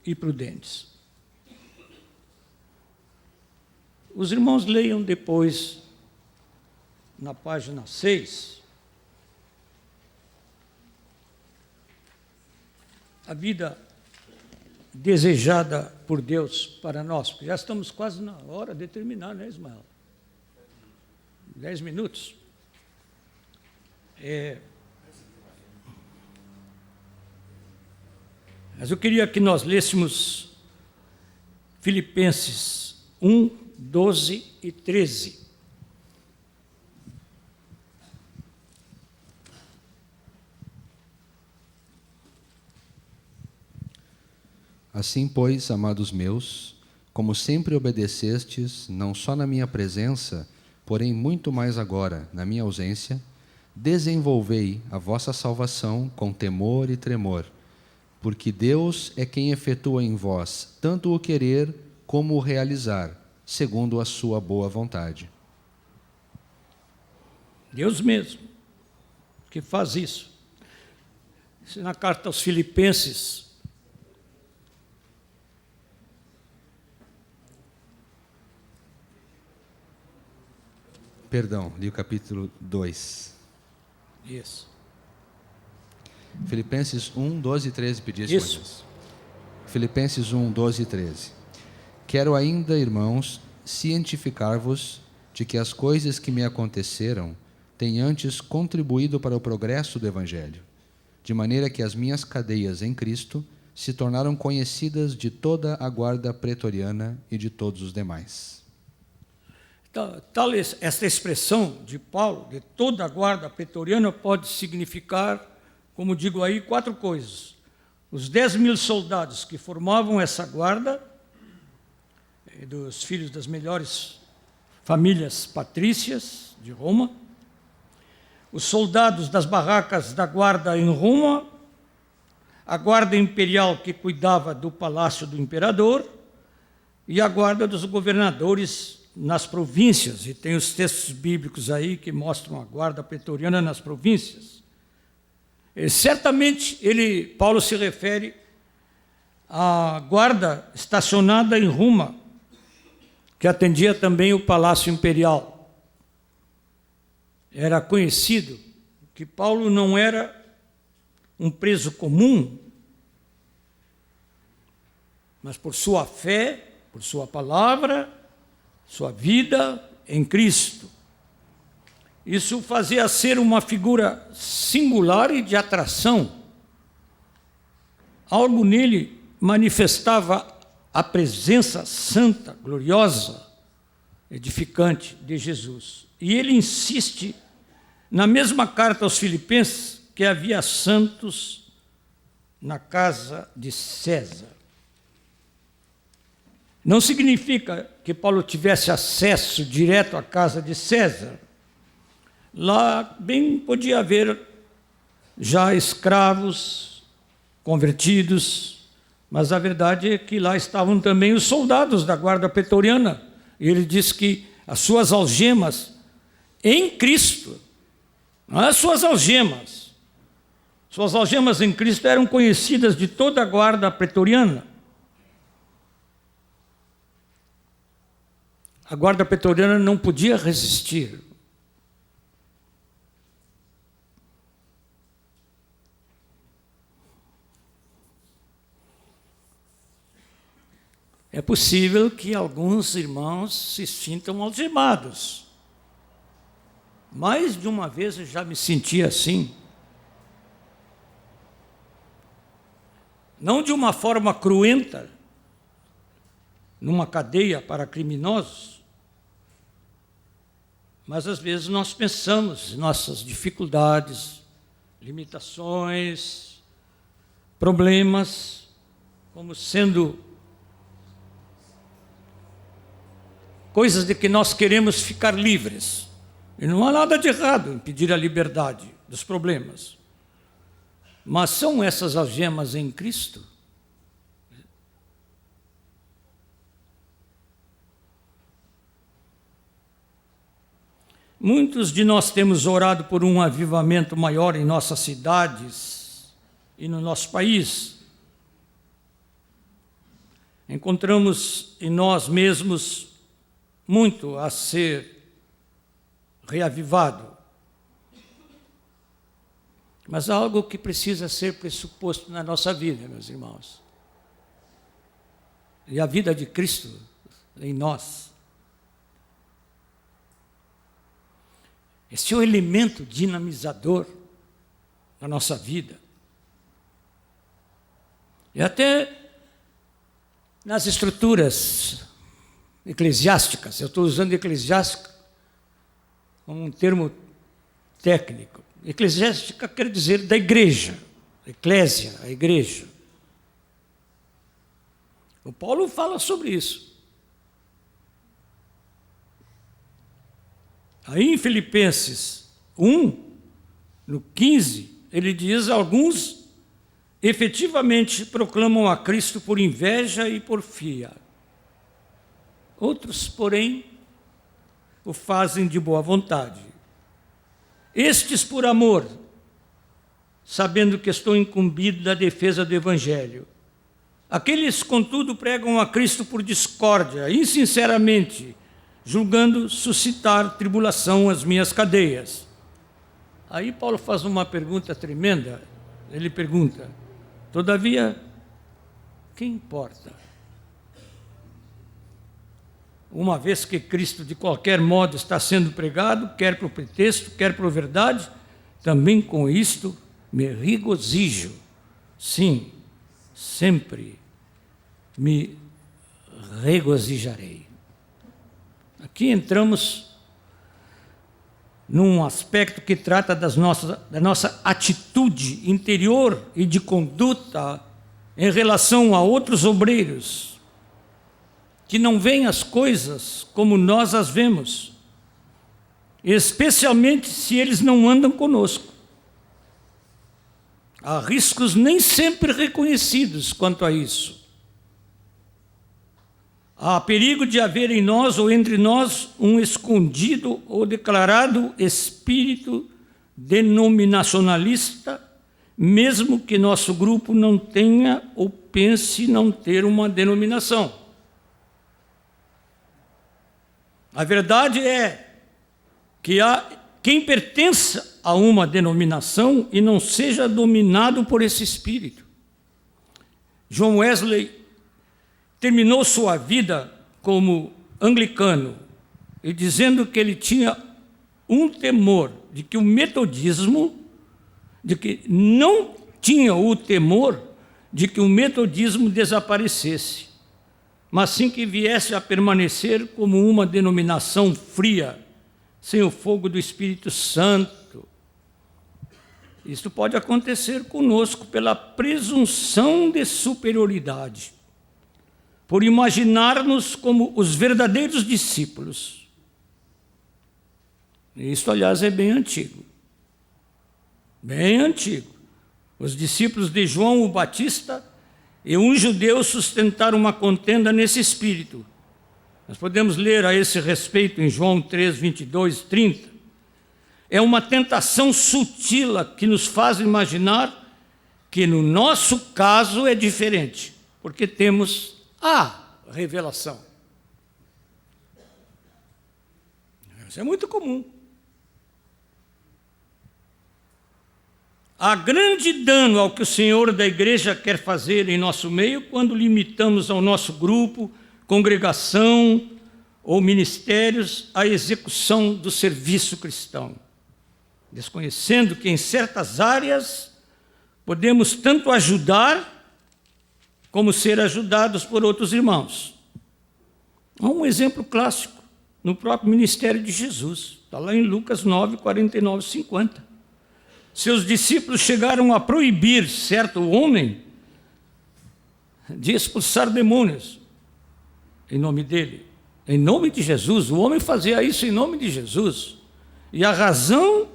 e prudentes. Os irmãos leiam depois, na página 6, a vida desejada por Deus para nós, porque já estamos quase na hora de terminar, né, Ismael? 10 minutos. Mas eu queria que nós lêssemos Filipenses 1, 12 e 13. Assim, pois, amados meus, como sempre obedecestes, não só na minha presença, porém muito mais agora, na minha ausência, desenvolvei a vossa salvação com temor e tremor, porque Deus é quem efetua em vós tanto o querer como o realizar, segundo a sua boa vontade. Deus mesmo que faz isso. Isso na carta aos Filipenses, Perdão, li o capítulo 2. isso. Filipenses 1, 12 e 13, pedisse. Isso. Filipenses 1, 12 e 13. Quero ainda, irmãos, cientificar-vos de que as coisas que me aconteceram têm antes contribuído para o progresso do Evangelho, de maneira que as minhas cadeias em Cristo se tornaram conhecidas de toda a guarda pretoriana e de todos os demais. Essa expressão de Paulo, de toda a guarda pretoriana, pode significar, como digo aí, 4 coisas. Os 10.000 soldados que formavam essa guarda, dos filhos das melhores famílias patrícias de Roma, os soldados das barracas da guarda em Roma, a guarda imperial que cuidava do palácio do imperador e a guarda dos governadores nas províncias, e tem os textos bíblicos aí que mostram a guarda pretoriana nas províncias. Certamente, Paulo se refere à guarda estacionada em Roma, que atendia também o palácio imperial. Era conhecido que Paulo não era um preso comum, mas por sua fé, por sua palavra, sua vida em Cristo. Isso fazia ser uma figura singular e de atração. Algo nele manifestava a presença santa, gloriosa, edificante de Jesus. E ele insiste, na mesma carta aos Filipenses, que havia santos na casa de César. Não significa que Paulo tivesse acesso direto à casa de César. Lá bem podia haver já escravos convertidos, mas a verdade é que lá estavam também os soldados da guarda pretoriana. E ele diz que as suas algemas em Cristo, não as suas algemas em Cristo eram conhecidas de toda a guarda pretoriana. A guarda pretoriana não podia resistir. É possível que alguns irmãos se sintam algemados. Mais de uma vez eu já me senti assim. Não de uma forma cruenta, numa cadeia para criminosos, mas às vezes nós pensamos em nossas dificuldades, limitações, problemas, como sendo coisas de que nós queremos ficar livres. E não há nada de errado em pedir a liberdade dos problemas. Mas são essas algemas em Cristo? Muitos de nós temos orado por um avivamento maior em nossas cidades e no nosso país. Encontramos em nós mesmos muito a ser reavivado. Mas há algo que precisa ser pressuposto na nossa vida, meus irmãos. E a vida de Cristo em nós. Esse é o elemento dinamizador da nossa vida. E até nas estruturas eclesiásticas, eu estou usando eclesiástica como um termo técnico. Eclesiástica quer dizer da igreja, eclésia, a igreja. O Paulo fala sobre isso. Aí em Filipenses 1, no 15, ele diz: alguns efetivamente proclamam a Cristo por inveja e porfia. Outros, porém, o fazem de boa vontade. Estes por amor, sabendo que estou incumbido da defesa do Evangelho. Aqueles, contudo, pregam a Cristo por discórdia, insinceramente, julgando suscitar tribulação às minhas cadeias. Aí Paulo faz uma pergunta tremenda. Ele pergunta: todavia, que importa? Uma vez que Cristo, de qualquer modo, está sendo pregado, quer por pretexto, quer por verdade, também com isto me regozijo. Sim, sempre me regozijarei. Aqui entramos num aspecto que trata da nossa atitude interior e de conduta em relação a outros obreiros, que não veem as coisas como nós as vemos, especialmente se eles não andam conosco. Há riscos nem sempre reconhecidos quanto a isso. Há perigo de haver em nós ou entre nós um escondido ou declarado espírito denominacionalista, mesmo que nosso grupo não tenha ou pense não ter uma denominação. A verdade é que há quem pertença a uma denominação e não seja dominado por esse espírito. John Wesley terminou sua vida como anglicano e dizendo que ele tinha um temor de que o metodismo, de que não tinha o temor de que o metodismo desaparecesse, mas sim que viesse a permanecer como uma denominação fria, sem o fogo do Espírito Santo. Isso pode acontecer conosco pela presunção de superioridade, por imaginar-nos como os verdadeiros discípulos. Isso, aliás, é bem antigo. Bem antigo. Os discípulos de João o Batista e um judeu sustentaram uma contenda nesse espírito. Nós podemos ler a esse respeito em João 3, 22, 30. É uma tentação sutil que nos faz imaginar que no nosso caso é diferente, porque temos a revelação. Isso é muito comum. Há grande dano ao que o Senhor da igreja quer fazer em nosso meio quando limitamos ao nosso grupo, congregação ou ministérios a execução do serviço cristão, desconhecendo que em certas áreas podemos tanto ajudar como ser ajudados por outros irmãos. Há um exemplo clássico no próprio ministério de Jesus, está lá em Lucas 9, 49, 50. Seus discípulos chegaram a proibir certo homem de expulsar demônios em nome dele, em nome de Jesus. O homem fazia isso em nome de Jesus. E a razão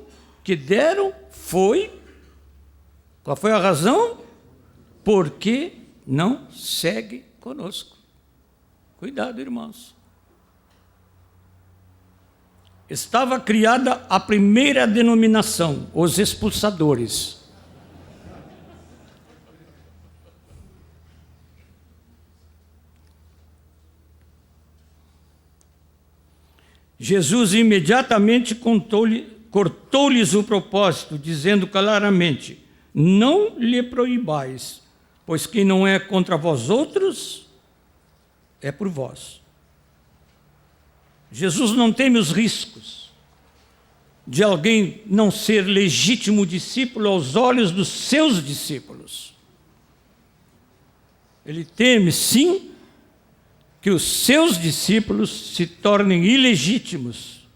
que deram foi... Qual foi a razão? Porque não segue conosco. Cuidado, irmãos. Estava criada a primeira denominação, os expulsadores. Jesus imediatamente cortou-lhes o propósito, dizendo claramente: não lhe proibais, pois quem não é contra vós outros, é por vós. Jesus não teme os riscos de alguém não ser legítimo discípulo aos olhos dos seus discípulos. Ele teme, sim, que os seus discípulos se tornem ilegítimos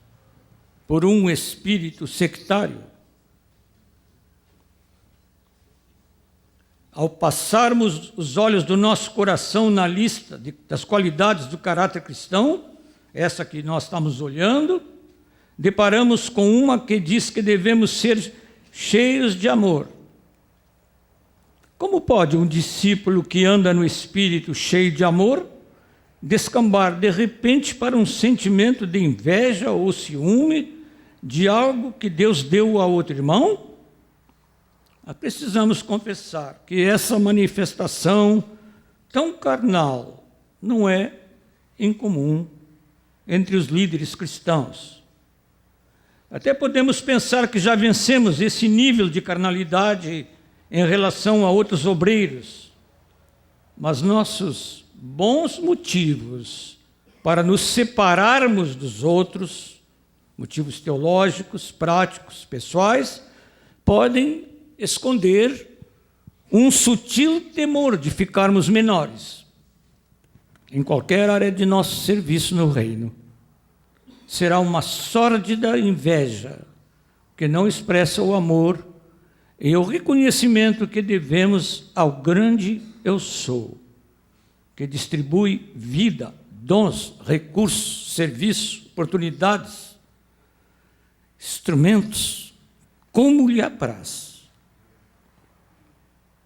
por um espírito sectário. Ao passarmos os olhos do nosso coração na lista das qualidades do caráter cristão, essa que nós estamos olhando, deparamos com uma que diz que devemos ser cheios de amor. Como pode um discípulo que anda no espírito cheio de amor descambar de repente para um sentimento de inveja ou ciúme de algo que Deus deu a outro irmão? Precisamos confessar que essa manifestação tão carnal não é incomum entre os líderes cristãos. Até podemos pensar que já vencemos esse nível de carnalidade em relação a outros obreiros, mas nossos bons motivos para nos separarmos dos outros, motivos teológicos, práticos, pessoais, podem esconder um sutil temor de ficarmos menores em qualquer área de nosso serviço no reino. Será uma sórdida inveja que não expressa o amor e o reconhecimento que devemos ao grande eu sou, que distribui vida, dons, recursos, serviços, oportunidades, instrumentos, como lhe apraz.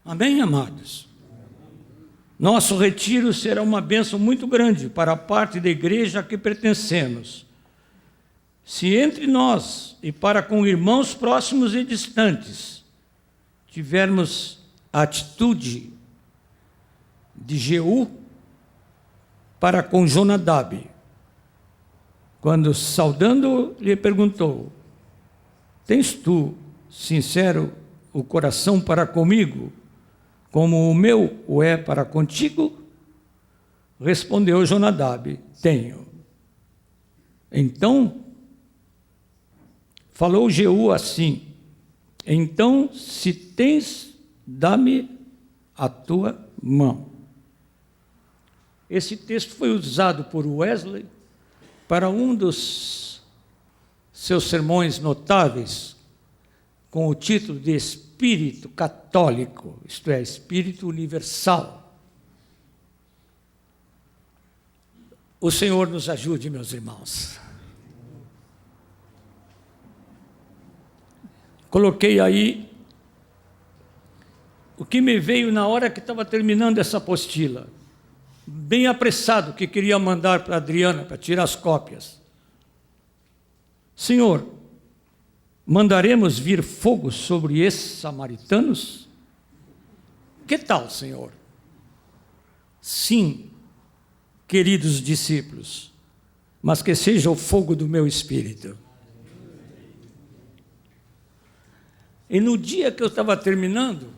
Amém, amados? Nosso retiro será uma bênção muito grande para a parte da igreja a que pertencemos. Se entre nós e para com irmãos próximos e distantes tivermos a atitude de Jeú para com Jonadab, quando saudando lhe perguntou: tens tu sincero o coração para comigo, como o meu o é para contigo? Respondeu Jonadab: tenho. Então falou Jeú assim: então, se tens, dá-me a tua mão. Esse texto foi usado por Wesley para um dos seus sermões notáveis, com o título de Espírito Católico, isto é, Espírito Universal. O Senhor nos ajude, meus irmãos. Coloquei aí o que me veio na hora que estava terminando essa apostila, bem apressado, que queria mandar para a Adriana para tirar as cópias. Senhor, mandaremos vir fogo sobre esses samaritanos? Que tal, Senhor? Sim, queridos discípulos, mas que seja o fogo do meu espírito. E no dia que eu estava terminando,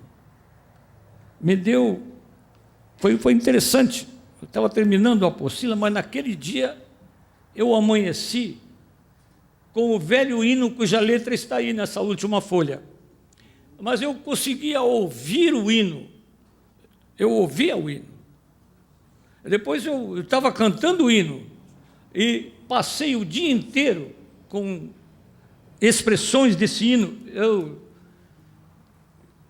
foi interessante. Eu estava terminando a apostila, mas naquele dia eu amanheci com o velho hino cuja letra está aí nessa última folha. Mas eu conseguia ouvir o hino. Eu ouvia o hino. Depois eu estava cantando o hino e passei o dia inteiro com expressões desse hino. Eu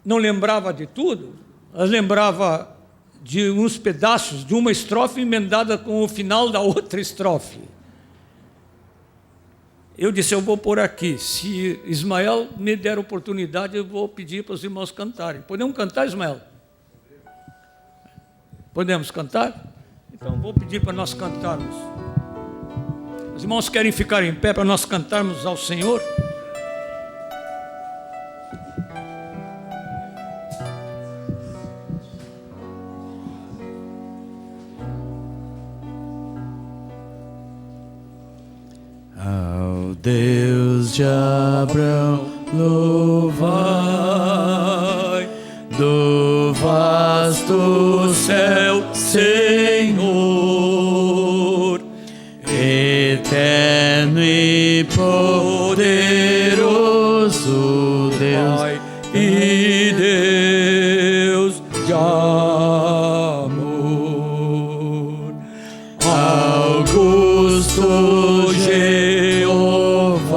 não lembrava de tudo, mas lembrava de uns pedaços de uma estrofe emendada com o final da outra estrofe. Eu disse, eu vou pôr aqui. Se Ismael me der oportunidade, eu vou pedir para os irmãos cantarem. Podemos cantar, Ismael? Podemos cantar? Então vou pedir para nós cantarmos. Os irmãos querem ficar em pé para nós cantarmos ao Senhor? Ao Deus de Abraão, louvai, do vasto céu, Senhor, eterno e poderoso Deus, Pai e Deus de amor, augusto Jeová,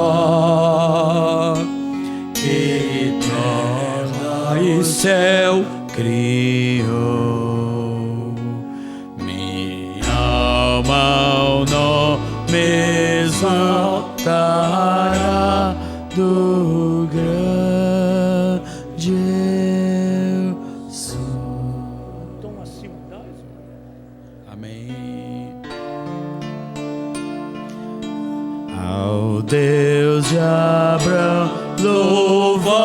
que terra e céu criou. Minha alma ao nome exaltará, do grande eu sou. Tom acima, dá, Amém. Ao Deus de Abraão, louvai,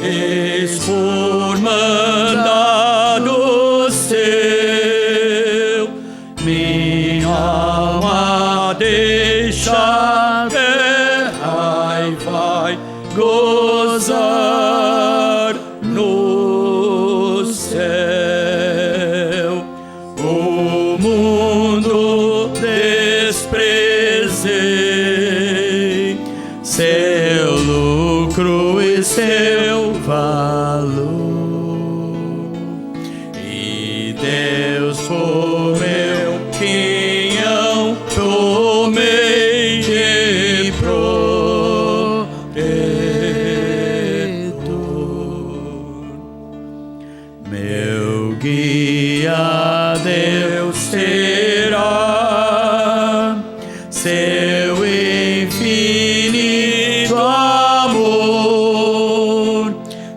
eis por mandado seu, minha alma deixa terra e vai gozar no céu. O mundo desprezei, seu lucro e seu valor, e Deus for meu quinhão, tomei de protetor. Meu guia Deus será, seu infinito amor,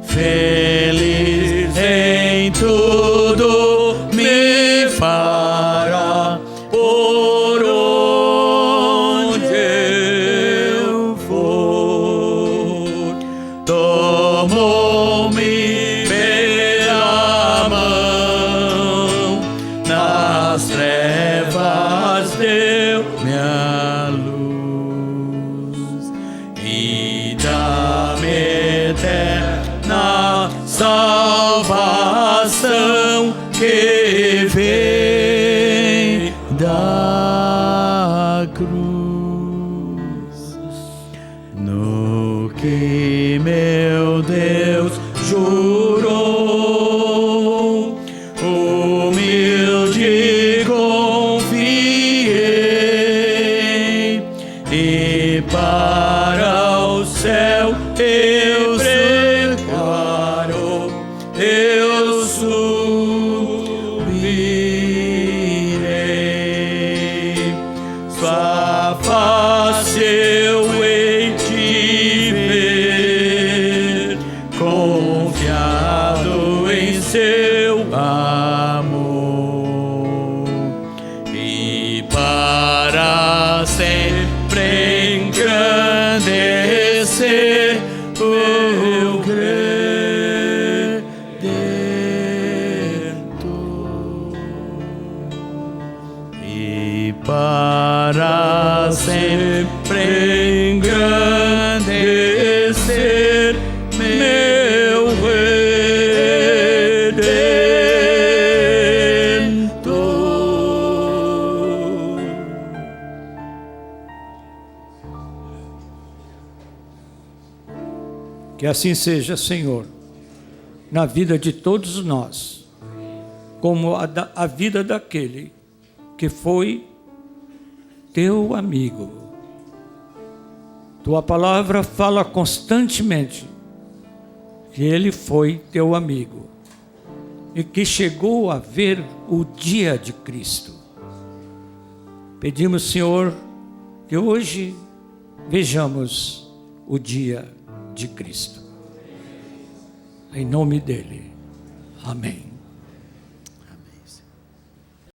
feliz em tudo me fará, por onde eu for. Tomou-me pela mão, nas trevas deu-me a luz, e dá-me eterna salvação que vem da cruz. No que meu Deus jurou, humilde confiei, e para o céu eu preparo, eu subirei. Sua face eu hei de ver, confiado em seu amor, e para sempre engrandecer o Redentor, e para sempre engrandecer meu Redentor. Que assim seja, Senhor, na vida de todos nós, como a vida daquele que foi teu amigo. Tua palavra fala constantemente que ele foi teu amigo. e que chegou a ver o dia de Cristo. Pedimos, Senhor, que hoje vejamos o dia de Cristo. Em nome dele. Amém.